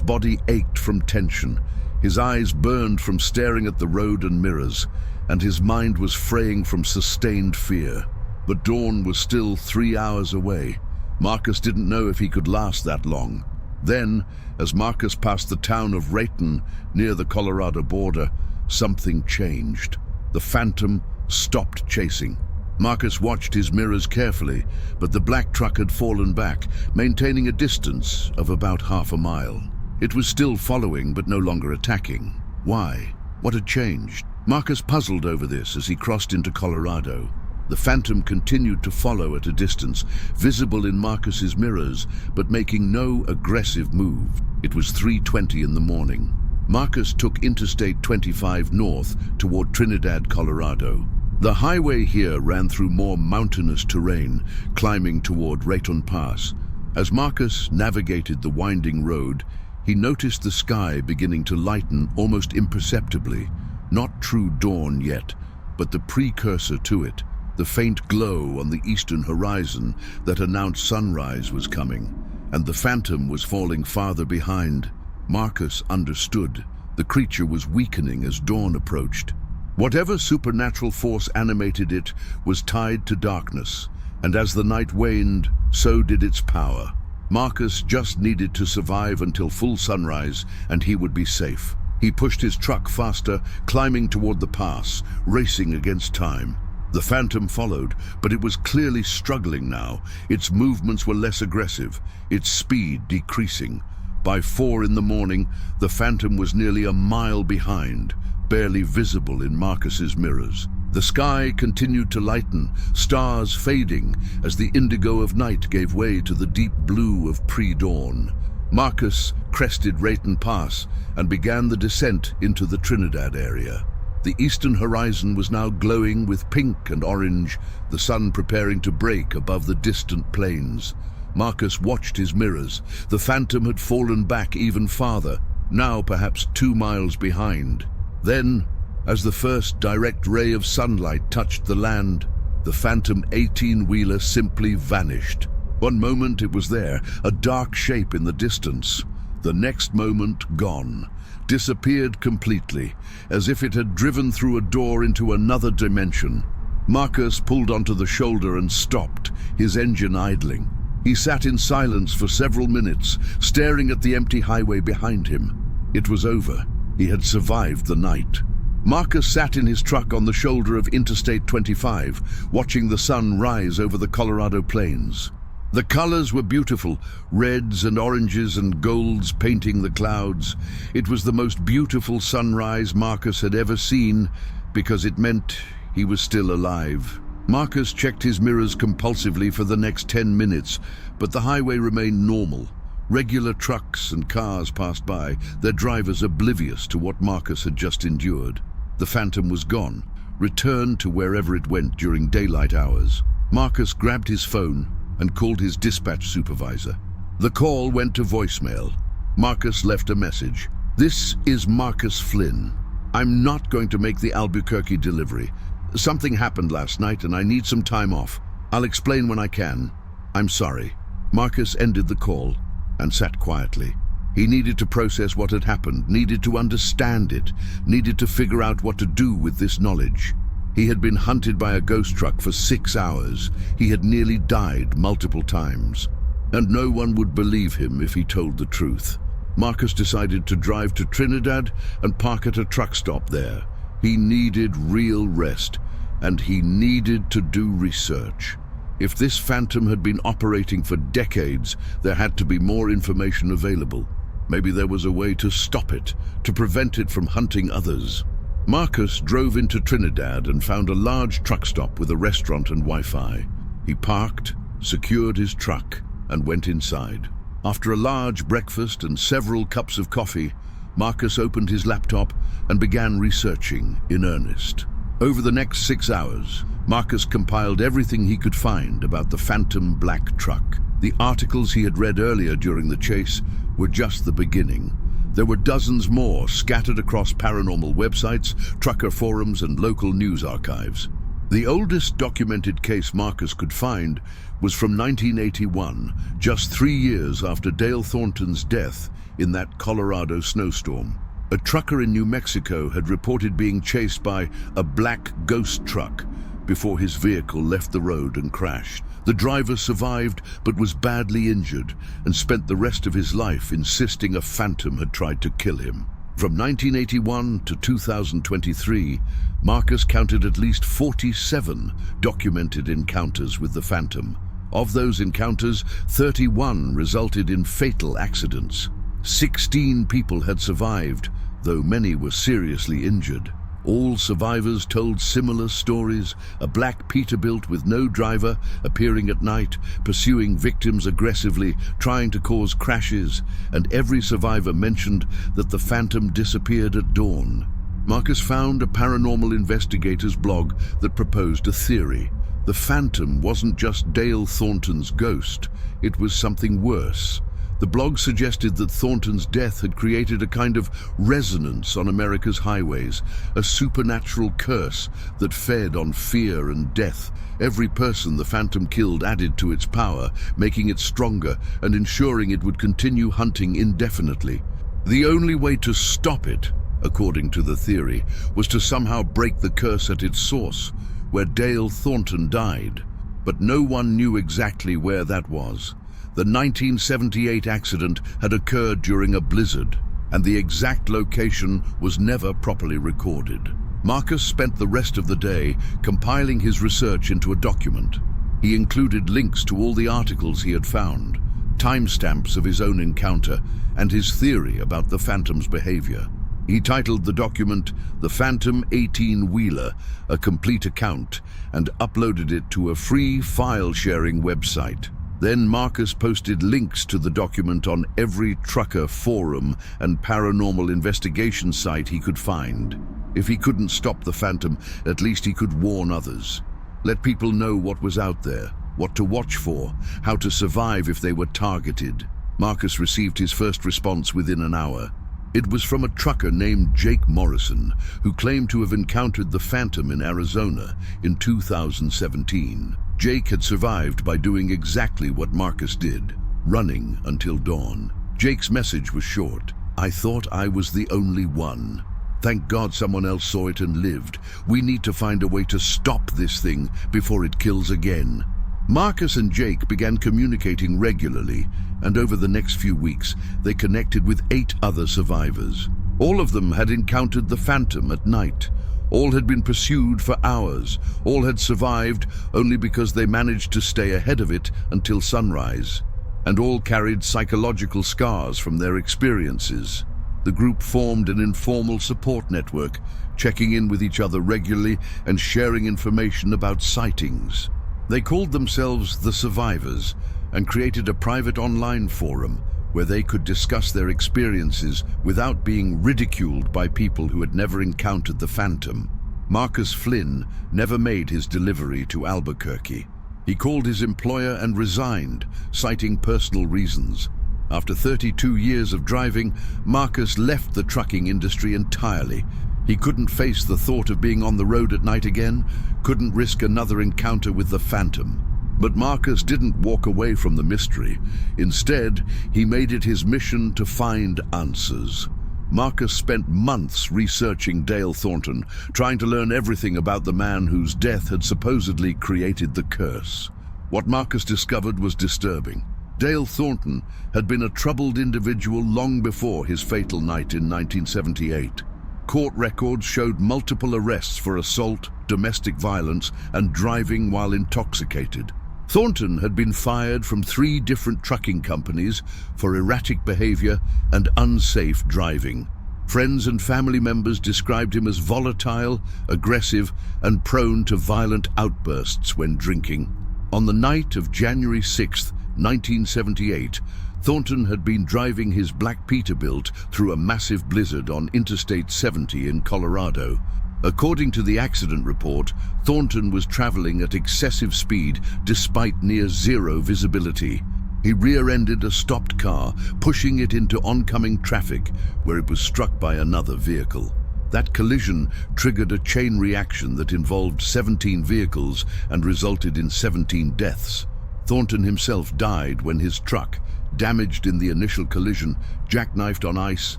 Speaker 1: body ached from tension, his eyes burned from staring at the road and mirrors, and his mind was fraying from sustained fear. But dawn was still 3 hours away. Marcus didn't know if he could last that long. Then, as Marcus passed the town of Rayton near the Colorado border, something changed. The Phantom stopped chasing. Marcus watched his mirrors carefully, but the black truck had fallen back, maintaining a distance of about half a mile. It was still following, but no longer attacking. Why? What had changed? Marcus puzzled over this as he crossed into Colorado. The Phantom continued to follow at a distance, visible in Marcus's mirrors, but making no aggressive move. It was 3:20 in the morning. Marcus took Interstate 25 north toward Trinidad, Colorado. The highway here ran through more mountainous terrain, climbing toward Raton Pass. As Marcus navigated the winding road, he noticed the sky beginning to lighten almost imperceptibly. Not true dawn yet, but the precursor to it, the faint glow on the eastern horizon that announced sunrise was coming, and the Phantom was falling farther behind. Marcus understood. The creature was weakening as dawn approached. Whatever supernatural force animated it was tied to darkness, and as the night waned, so did its power. Marcus just needed to survive until full sunrise, and he would be safe. He pushed his truck faster, climbing toward the pass, racing against time. The Phantom followed, but it was clearly struggling now. Its movements were less aggressive, its speed decreasing. By 4 in the morning, the Phantom was nearly a mile behind, barely visible in Marcus's mirrors. The sky continued to lighten, stars fading as the indigo of night gave way to the deep blue of pre-dawn. Marcus crested Raton Pass and began the descent into the Trinidad area. The eastern horizon was now glowing with pink and orange, the sun preparing to break above the distant plains. Marcus watched his mirrors. The Phantom had fallen back even farther, now perhaps 2 miles behind. Then, as the first direct ray of sunlight touched the land, the Phantom 18-wheeler simply vanished. One moment it was there, a dark shape in the distance. The next moment, gone. Disappeared completely, as if it had driven through a door into another dimension. Marcus pulled onto the shoulder and stopped, his engine idling. He sat in silence for several minutes, staring at the empty highway behind him. It was over. He had survived the night. Marcus sat in his truck on the shoulder of Interstate 25, watching the sun rise over the Colorado plains. The colors were beautiful, reds and oranges and golds painting the clouds. It was the most beautiful sunrise Marcus had ever seen, because it meant he was still alive. Marcus checked his mirrors compulsively for the next 10 minutes, but the highway remained normal. Regular trucks and cars passed by, their drivers oblivious to what Marcus had just endured. The Phantom was gone, returned to wherever it went during daylight hours. Marcus grabbed his phone and called his dispatch supervisor. The call went to voicemail. Marcus left a message. "This is Marcus Flynn. I'm not going to make the Albuquerque delivery. Something happened last night and I need some time off. I'll explain when I can. I'm sorry." Marcus ended the call and sat quietly. He needed to process what had happened, needed to understand it, needed to figure out what to do with this knowledge. He had been hunted by a ghost truck for 6 hours. He had nearly died multiple times. And no one would believe him if he told the truth. Marcus decided to drive to Trinidad and park at a truck stop there. He needed real rest, and he needed to do research. If this Phantom had been operating for decades, there had to be more information available. Maybe there was a way to stop it, to prevent it from hunting others. Marcus drove into Trinidad and found a large truck stop with a restaurant and Wi-Fi. He parked, secured his truck, and went inside. After a large breakfast and several cups of coffee, Marcus opened his laptop and began researching in earnest. Over the next 6 hours, Marcus compiled everything he could find about the phantom black truck. The articles he had read earlier during the chase were just the beginning. There were dozens more scattered across paranormal websites, trucker forums, and local news archives. The oldest documented case Marcus could find was from 1981, just 3 years after Dale Thornton's death in that Colorado snowstorm. A trucker in New Mexico had reported being chased by a black ghost truck before his vehicle left the road and crashed. The driver survived but was badly injured and spent the rest of his life insisting a phantom had tried to kill him. From 1981 to 2023, Marcus counted at least 47 documented encounters with the phantom. Of those encounters, 31 resulted in fatal accidents. 16 people had survived, though many were seriously injured. All survivors told similar stories: a black Peterbilt with no driver, appearing at night, pursuing victims aggressively, trying to cause crashes, and every survivor mentioned that the phantom disappeared at dawn. Marcus found a paranormal investigator's blog that proposed a theory. The phantom wasn't just Dale Thornton's ghost, it was something worse. The blog suggested that Thornton's death had created a kind of resonance on America's highways, a supernatural curse that fed on fear and death. Every person the phantom killed added to its power, making it stronger and ensuring it would continue hunting indefinitely. The only way to stop it, according to the theory, was to somehow break the curse at its source, where Dale Thornton died. But no one knew exactly where that was. The 1978 accident had occurred during a blizzard, and the exact location was never properly recorded. Marcus spent the rest of the day compiling his research into a document. He included links to all the articles he had found, timestamps of his own encounter, and his theory about the phantom's behavior. He titled the document "The Phantom 18-Wheeler, a Complete Account," and uploaded it to a free file-sharing website. Then Marcus posted links to the document on every trucker forum and paranormal investigation site he could find. If he couldn't stop the phantom, at least he could warn others. Let people know what was out there, what to watch for, how to survive if they were targeted. Marcus received his first response within an hour. It was from a trucker named Jake Morrison, who claimed to have encountered the phantom in Arizona in 2017. Jake had survived by doing exactly what Marcus did, running until dawn. Jake's message was short: "I thought I was the only one. Thank God someone else saw it and lived. We need to find a way to stop this thing before it kills again." Marcus and Jake began communicating regularly, and over the next few weeks, they connected with 8 other survivors. All of them had encountered the phantom at night. All had been pursued for hours. All had survived only because they managed to stay ahead of it until sunrise. And all carried psychological scars from their experiences. The group formed an informal support network, checking in with each other regularly and sharing information about sightings. They called themselves the Survivors and created a private online forum where they could discuss their experiences without being ridiculed by people who had never encountered the phantom. Marcus Flynn never made his delivery to Albuquerque. He called his employer and resigned, citing personal reasons. After 32 years of driving, Marcus left the trucking industry entirely. He couldn't face the thought of being on the road at night again, couldn't risk another encounter with the phantom. But Marcus didn't walk away from the mystery. Instead, he made it his mission to find answers. Marcus spent months researching Dale Thornton, trying to learn everything about the man whose death had supposedly created the curse. What Marcus discovered was disturbing. Dale Thornton had been a troubled individual long before his fatal night in 1978. Court records showed multiple arrests for assault, domestic violence, and driving while intoxicated. Thornton had been fired from 3 different trucking companies for erratic behavior and unsafe driving. Friends and family members described him as volatile, aggressive, and prone to violent outbursts when drinking. On the night of January 6, 1978, Thornton had been driving his black Peterbilt through a massive blizzard on Interstate 70 in Colorado. According to the accident report, Thornton was traveling at excessive speed despite near zero visibility. He rear-ended a stopped car, pushing it into oncoming traffic, where it was struck by another vehicle. That collision triggered a chain reaction that involved 17 vehicles and resulted in 17 deaths. Thornton himself died when his truck, damaged in the initial collision, jackknifed on ice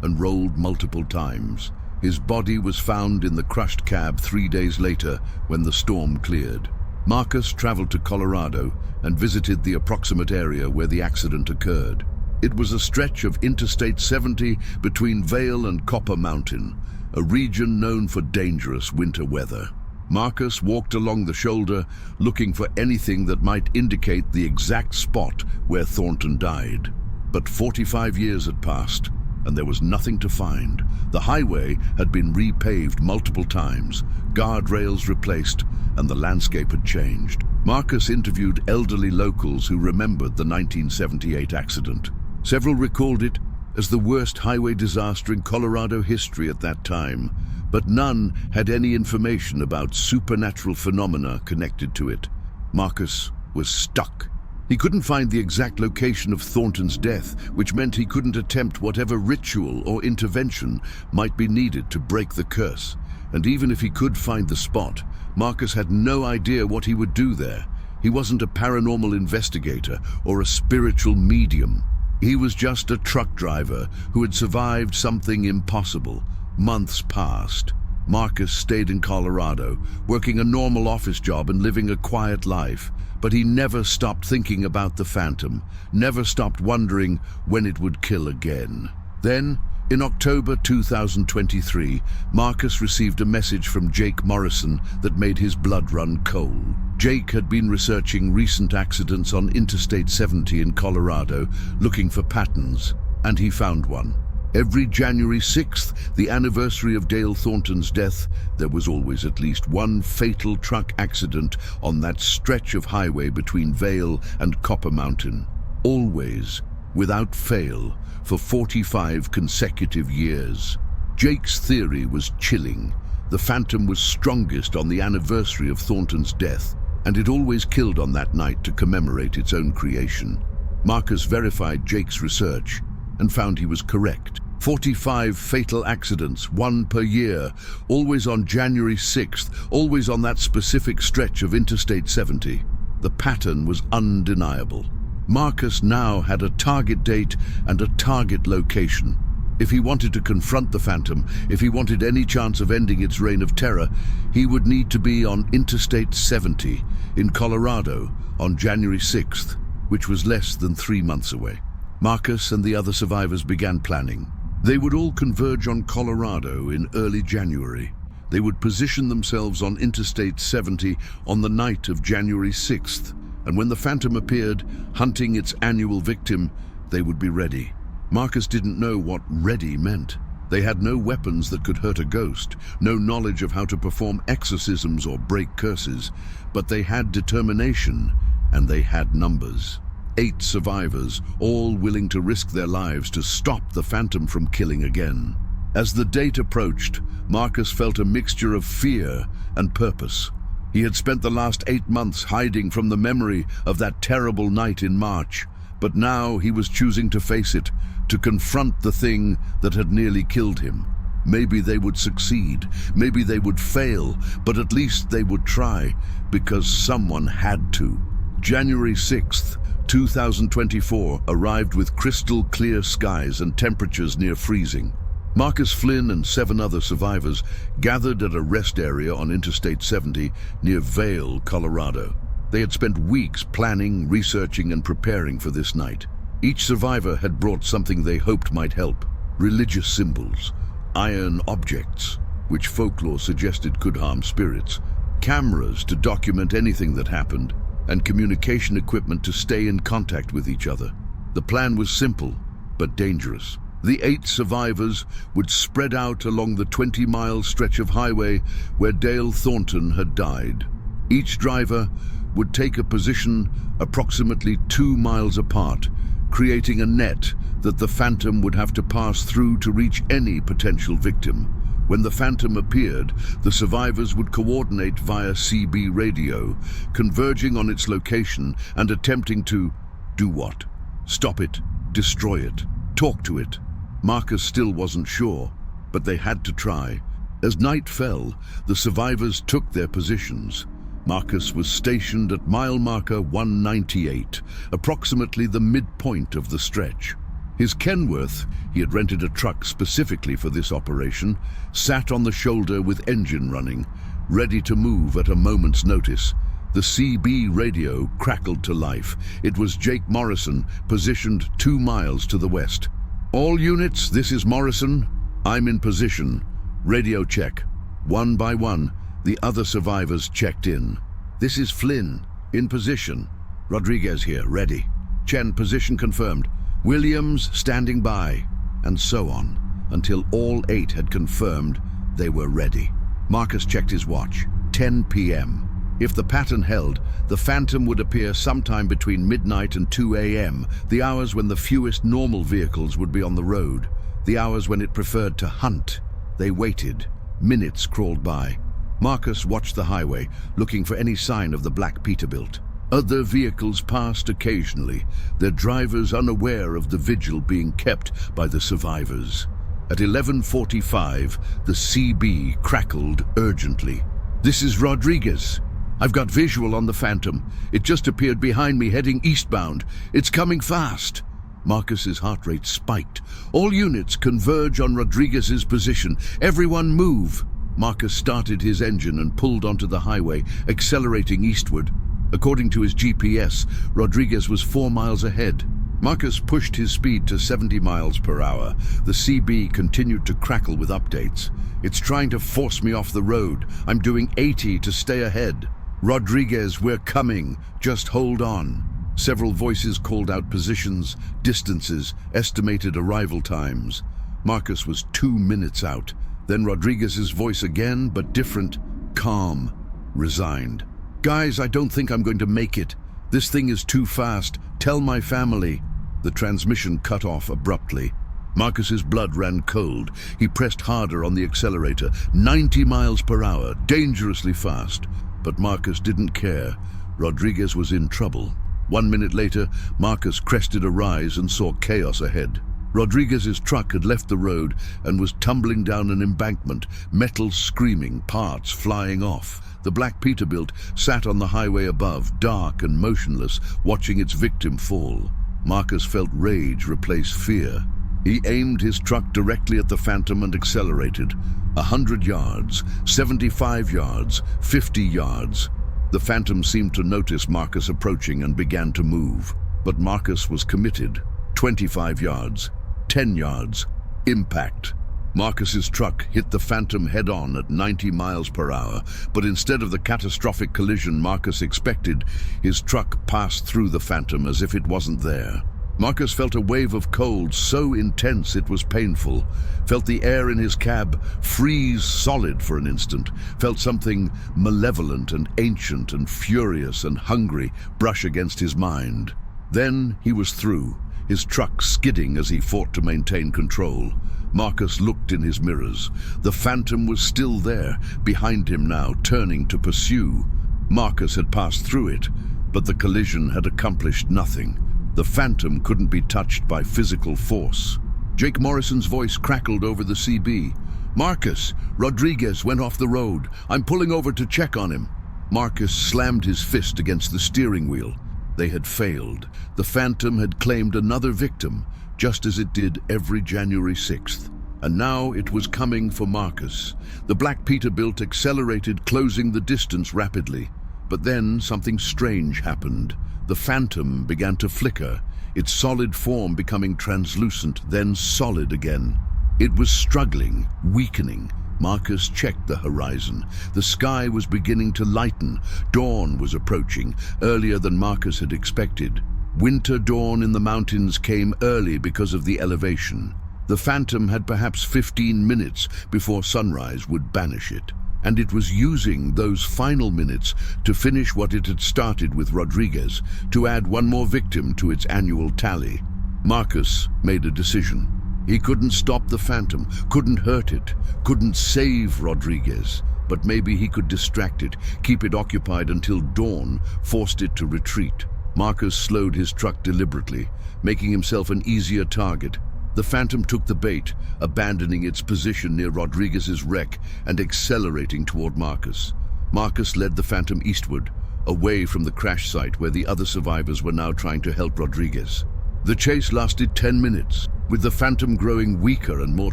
Speaker 1: and rolled multiple times. His body was found in the crushed cab 3 days later when the storm cleared. Marcus traveled to Colorado and visited the approximate area where the accident occurred. It was a stretch of Interstate 70 between Vail and Copper Mountain, a region known for dangerous winter weather. Marcus walked along the shoulder, looking for anything that might indicate the exact spot where Thornton died. But 45 years had passed, and there was nothing to find. The highway had been repaved multiple times, guardrails replaced, and the landscape had changed. Marcus interviewed elderly locals who remembered the 1978 accident. Several recalled it as the worst highway disaster in Colorado history at that time, but none had any information about supernatural phenomena connected to it. Marcus was stuck. He couldn't find the exact location of Thornton's death, which meant he couldn't attempt whatever ritual or intervention might be needed to break the curse. And even if he could find the spot, Marcus had no idea what he would do there. He wasn't a paranormal investigator or a spiritual medium. He was just a truck driver who had survived something impossible. Months passed. Marcus stayed in Colorado, working a normal office job and living a quiet life. But he never stopped thinking about the phantom, never stopped wondering when it would kill again. Then, in October 2023, Marcus received a message from Jake Morrison that made his blood run cold. Jake had been researching recent accidents on Interstate 70 in Colorado, looking for patterns, and he found one. Every January 6th, the anniversary of Dale Thornton's death, there was always at least one fatal truck accident on that stretch of highway between Vail and Copper Mountain. Always, without fail, for 45 consecutive years. Jake's theory was chilling. The phantom was strongest on the anniversary of Thornton's death, and it always killed on that night to commemorate its own creation. Marcus verified Jake's research and found he was correct. 45 fatal accidents, one per year, always on January 6th, always on that specific stretch of Interstate 70. The pattern was undeniable. Marcus now had a target date and a target location. If he wanted to confront the phantom, if he wanted any chance of ending its reign of terror, he would need to be on Interstate 70 in Colorado on January 6th, which was less than 3 months away. Marcus and the other survivors began planning. They would all converge on Colorado in early January. They would position themselves on Interstate 70 on the night of January 6th, and when the phantom appeared, hunting its annual victim, they would be ready. Marcus didn't know what ready meant. They had no weapons that could hurt a ghost, no knowledge of how to perform exorcisms or break curses, but they had determination, and they had numbers. 8 survivors, all willing to risk their lives to stop the phantom from killing again. As the date approached, Marcus felt a mixture of fear and purpose. He had spent the last 8 months hiding from the memory of that terrible night in March, but now he was choosing to face it, to confront the thing that had nearly killed him. Maybe they would succeed, maybe they would fail, but at least they would try, because someone had to. January 6th, 2024 arrived with crystal clear skies and temperatures near freezing. Marcus Flynn and 7 other survivors gathered at a rest area on Interstate 70 near Vail, Colorado. They had spent weeks planning, researching, and preparing for this night. Each survivor had brought something they hoped might help: religious symbols, iron objects, which folklore suggested could harm spirits, cameras to document anything that happened, and communication equipment to stay in contact with each other. The plan was simple, but dangerous. The 8 survivors would spread out along the 20-mile stretch of highway where Dale Thornton had died. Each driver would take a position approximately 2 miles apart, creating a net that the Phantom would have to pass through to reach any potential victim. When the Phantom appeared, the survivors would coordinate via CB radio, converging on its location and attempting to do what? Stop it, destroy it, talk to it. Marcus still wasn't sure, but they had to try. As night fell, the survivors took their positions. Marcus was stationed at mile marker 198, approximately the midpoint of the stretch. His Kenworth, he had rented a truck specifically for this operation, sat on the shoulder with engine running, ready to move at a moment's notice. The CB radio crackled to life. It was Jake Morrison, positioned 2 miles to the west. "All units, this is Morrison. I'm in position. Radio check." One by one, the other survivors checked in. "This is Flynn, in position. Rodriguez here, ready. Chen, position confirmed. Williams, standing by." And so on, until all 8 had confirmed they were ready. Marcus checked his watch. 10 p.m. If the pattern held, the Phantom would appear sometime between midnight and 2 a.m., the hours when the fewest normal vehicles would be on the road, the hours when it preferred to hunt. They waited. Minutes crawled by. Marcus watched the highway, looking for any sign of the black Peterbilt. Other vehicles passed occasionally, their drivers unaware of the vigil being kept by the survivors. At 11:45, the CB crackled urgently. "This is Rodriguez. I've got visual on the Phantom. It just appeared behind me heading eastbound. It's coming fast." Marcus's heart rate spiked. "All units converge on Rodriguez's position. Everyone move." Marcus started his engine and pulled onto the highway, accelerating eastward. According to his GPS, Rodriguez was 4 miles ahead. Marcus pushed his speed to 70 miles per hour. The CB continued to crackle with updates. "It's trying to force me off the road. I'm doing 80 to stay ahead." "Rodriguez, we're coming. Just hold on." Several voices called out positions, distances, estimated arrival times. Marcus was 2 minutes out. Then Rodriguez's voice again, but different, calm, resigned. "Guys, I don't think I'm going to make it. This thing is too fast. Tell my family." The transmission cut off abruptly. Marcus's blood ran cold. He pressed harder on the accelerator, 90 miles per hour, dangerously fast. But Marcus didn't care. Rodriguez was in trouble. 1 minute later, Marcus crested a rise and saw chaos ahead. Rodriguez's truck had left the road and was tumbling down an embankment, metal screaming, parts flying off. The black Peterbilt sat on the highway above, dark and motionless, watching its victim fall. Marcus felt rage replace fear. He aimed his truck directly at the Phantom and accelerated. 100 yards, 75 yards, 50 yards. The Phantom seemed to notice Marcus approaching and began to move. But Marcus was committed. 25 yards, 10 yards, impact. Marcus's truck hit the Phantom head-on at 90 miles per hour, but instead of the catastrophic collision Marcus expected, his truck passed through the Phantom as if it wasn't there. Marcus felt a wave of cold so intense it was painful, felt the air in his cab freeze solid for an instant, felt something malevolent and ancient and furious and hungry brush against his mind. Then he was through, his truck skidding as he fought to maintain control. Marcus looked in his mirrors. The Phantom was still there, behind him now, turning to pursue. Marcus had passed through it, but the collision had accomplished nothing. The Phantom couldn't be touched by physical force. Jake Morrison's voice crackled over the CB. "Marcus, Rodriguez went off the road. I'm pulling over to check on him." Marcus slammed his fist against the steering wheel. They had failed. The Phantom had claimed another victim, just as it did every January 6th. And now it was coming for Marcus. The black Peterbilt accelerated, closing the distance rapidly. But then something strange happened. The Phantom began to flicker, its solid form becoming translucent, then solid again. It was struggling, weakening. Marcus checked the horizon. The sky was beginning to lighten. Dawn was approaching, earlier than Marcus had expected. Winter dawn in the mountains came early because of the elevation. The Phantom had perhaps 15 minutes before sunrise would banish it. And it was using those final minutes to finish what it had started with Rodriguez, to add one more victim to its annual tally. Marcus made a decision. He couldn't stop the Phantom, couldn't hurt it, couldn't save Rodriguez, but maybe he could distract it, keep it occupied until dawn forced it to retreat. Marcus slowed his truck deliberately, making himself an easier target. The Phantom took the bait, abandoning its position near Rodriguez's wreck and accelerating toward Marcus. Marcus led the Phantom eastward, away from the crash site where the other survivors were now trying to help Rodriguez. The chase lasted 10 minutes, with the Phantom growing weaker and more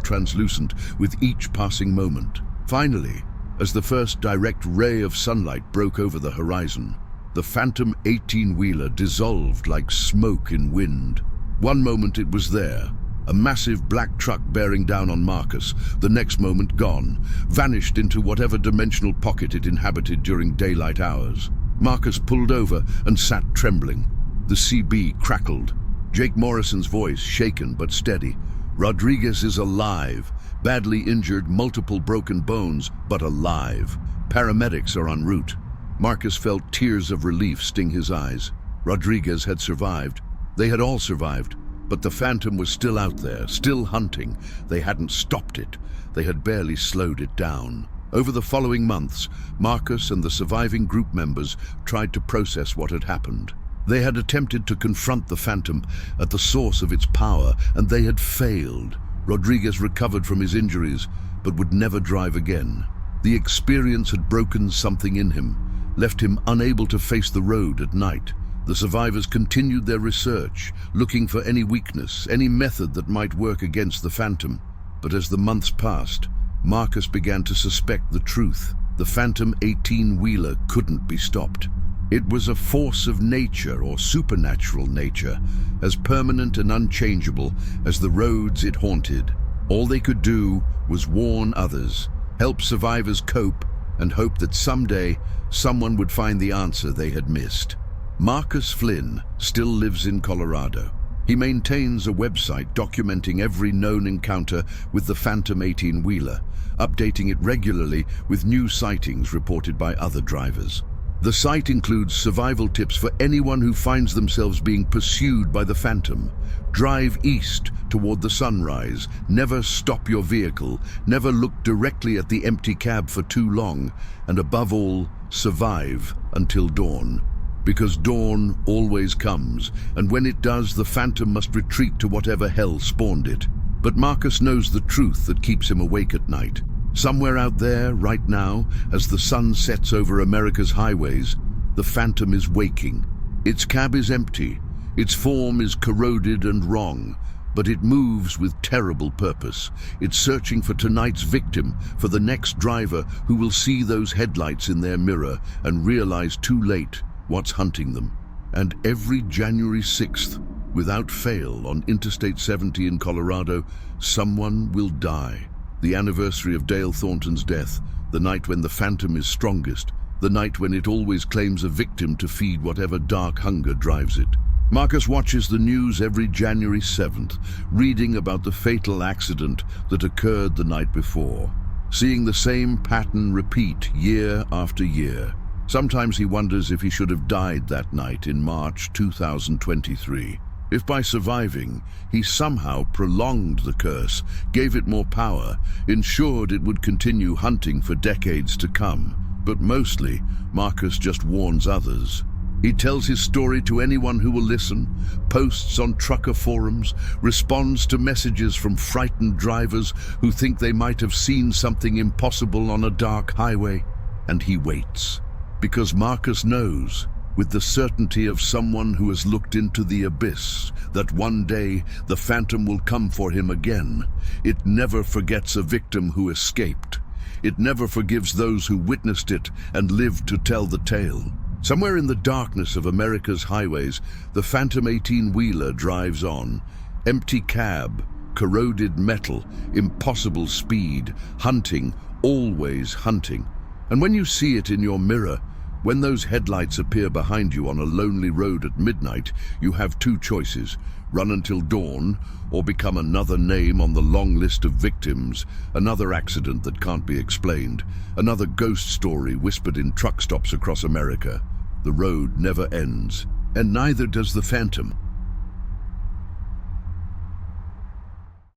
Speaker 1: translucent with each passing moment. Finally, as the first direct ray of sunlight broke over the horizon, the Phantom 18-wheeler dissolved like smoke in wind. One moment it was there, a massive black truck bearing down on Marcus. The next moment gone, vanished into whatever dimensional pocket it inhabited during daylight hours. Marcus pulled over and sat trembling. The CB crackled. Jake Morrison's voice, shaken but steady. Rodriguez is alive, badly injured, multiple broken bones, but alive. Paramedics are en route. Marcus felt tears of relief sting his eyes. Rodriguez had survived. They had all survived, but the Phantom was still out there, still hunting. They hadn't stopped it. They had barely slowed it down. Over the following months, Marcus and the surviving group members tried to process what had happened. They had attempted to confront the Phantom at the source of its power, and they had failed. Rodriguez recovered from his injuries, but would never drive again. The experience had broken something in him, left him unable to face the road at night. The survivors continued their research, looking for any weakness, any method that might work against the Phantom. But as the months passed, Marcus began to suspect the truth. The Phantom 18-wheeler couldn't be stopped. It was a force of nature or supernatural nature, as permanent and unchangeable as the roads it haunted. All they could do was warn others, help survivors cope, and hope that someday someone would find the answer they had missed. Marcus Flynn still lives in Colorado. He maintains a website documenting every known encounter with the Phantom 18-wheeler, updating it regularly with new sightings reported by other drivers. The site includes survival tips for anyone who finds themselves being pursued by the Phantom. Drive east toward the sunrise. Never stop your vehicle. Never look directly at the empty cab for too long. And above all, survive until dawn. Because dawn always comes, and when it does, the Phantom must retreat to whatever hell spawned it. But Marcus knows the truth that keeps him awake at night. Somewhere out there, right now, as the sun sets over America's highways, the Phantom is waking. Its cab is empty, its form is corroded and wrong, but it moves with terrible purpose. It's searching for tonight's victim, for the next driver who will see those headlights in their mirror and realize too late what's hunting them. And every January 6th, without fail, on Interstate 70 in Colorado, someone will die. The anniversary of Dale Thornton's death, the night when the Phantom is strongest, the night when it always claims a victim to feed whatever dark hunger drives it. Marcus watches the news every January 7th, reading about the fatal accident that occurred the night before, seeing the same pattern repeat year after year. Sometimes he wonders if he should have died that night in March 2023. If by surviving, he somehow prolonged the curse, gave it more power, ensured it would continue hunting for decades to come. But mostly, Marcus just warns others. He tells his story to anyone who will listen, posts on trucker forums, responds to messages from frightened drivers who think they might have seen something impossible on a dark highway. And he waits. Because Marcus knows, with the certainty of someone who has looked into the abyss, that one day the Phantom will come for him again. It never forgets a victim who escaped. It never forgives those who witnessed it and lived to tell the tale. Somewhere in the darkness of America's highways, the Phantom 18-wheeler drives on. Empty cab, corroded metal, impossible speed, hunting, always hunting. And when you see it in your mirror, when those headlights appear behind you on a lonely road at midnight, you have two choices: run until dawn, or become another name on the long list of victims, another accident that can't be explained, another ghost story whispered in truck stops across America. The road never ends, and neither does the Phantom.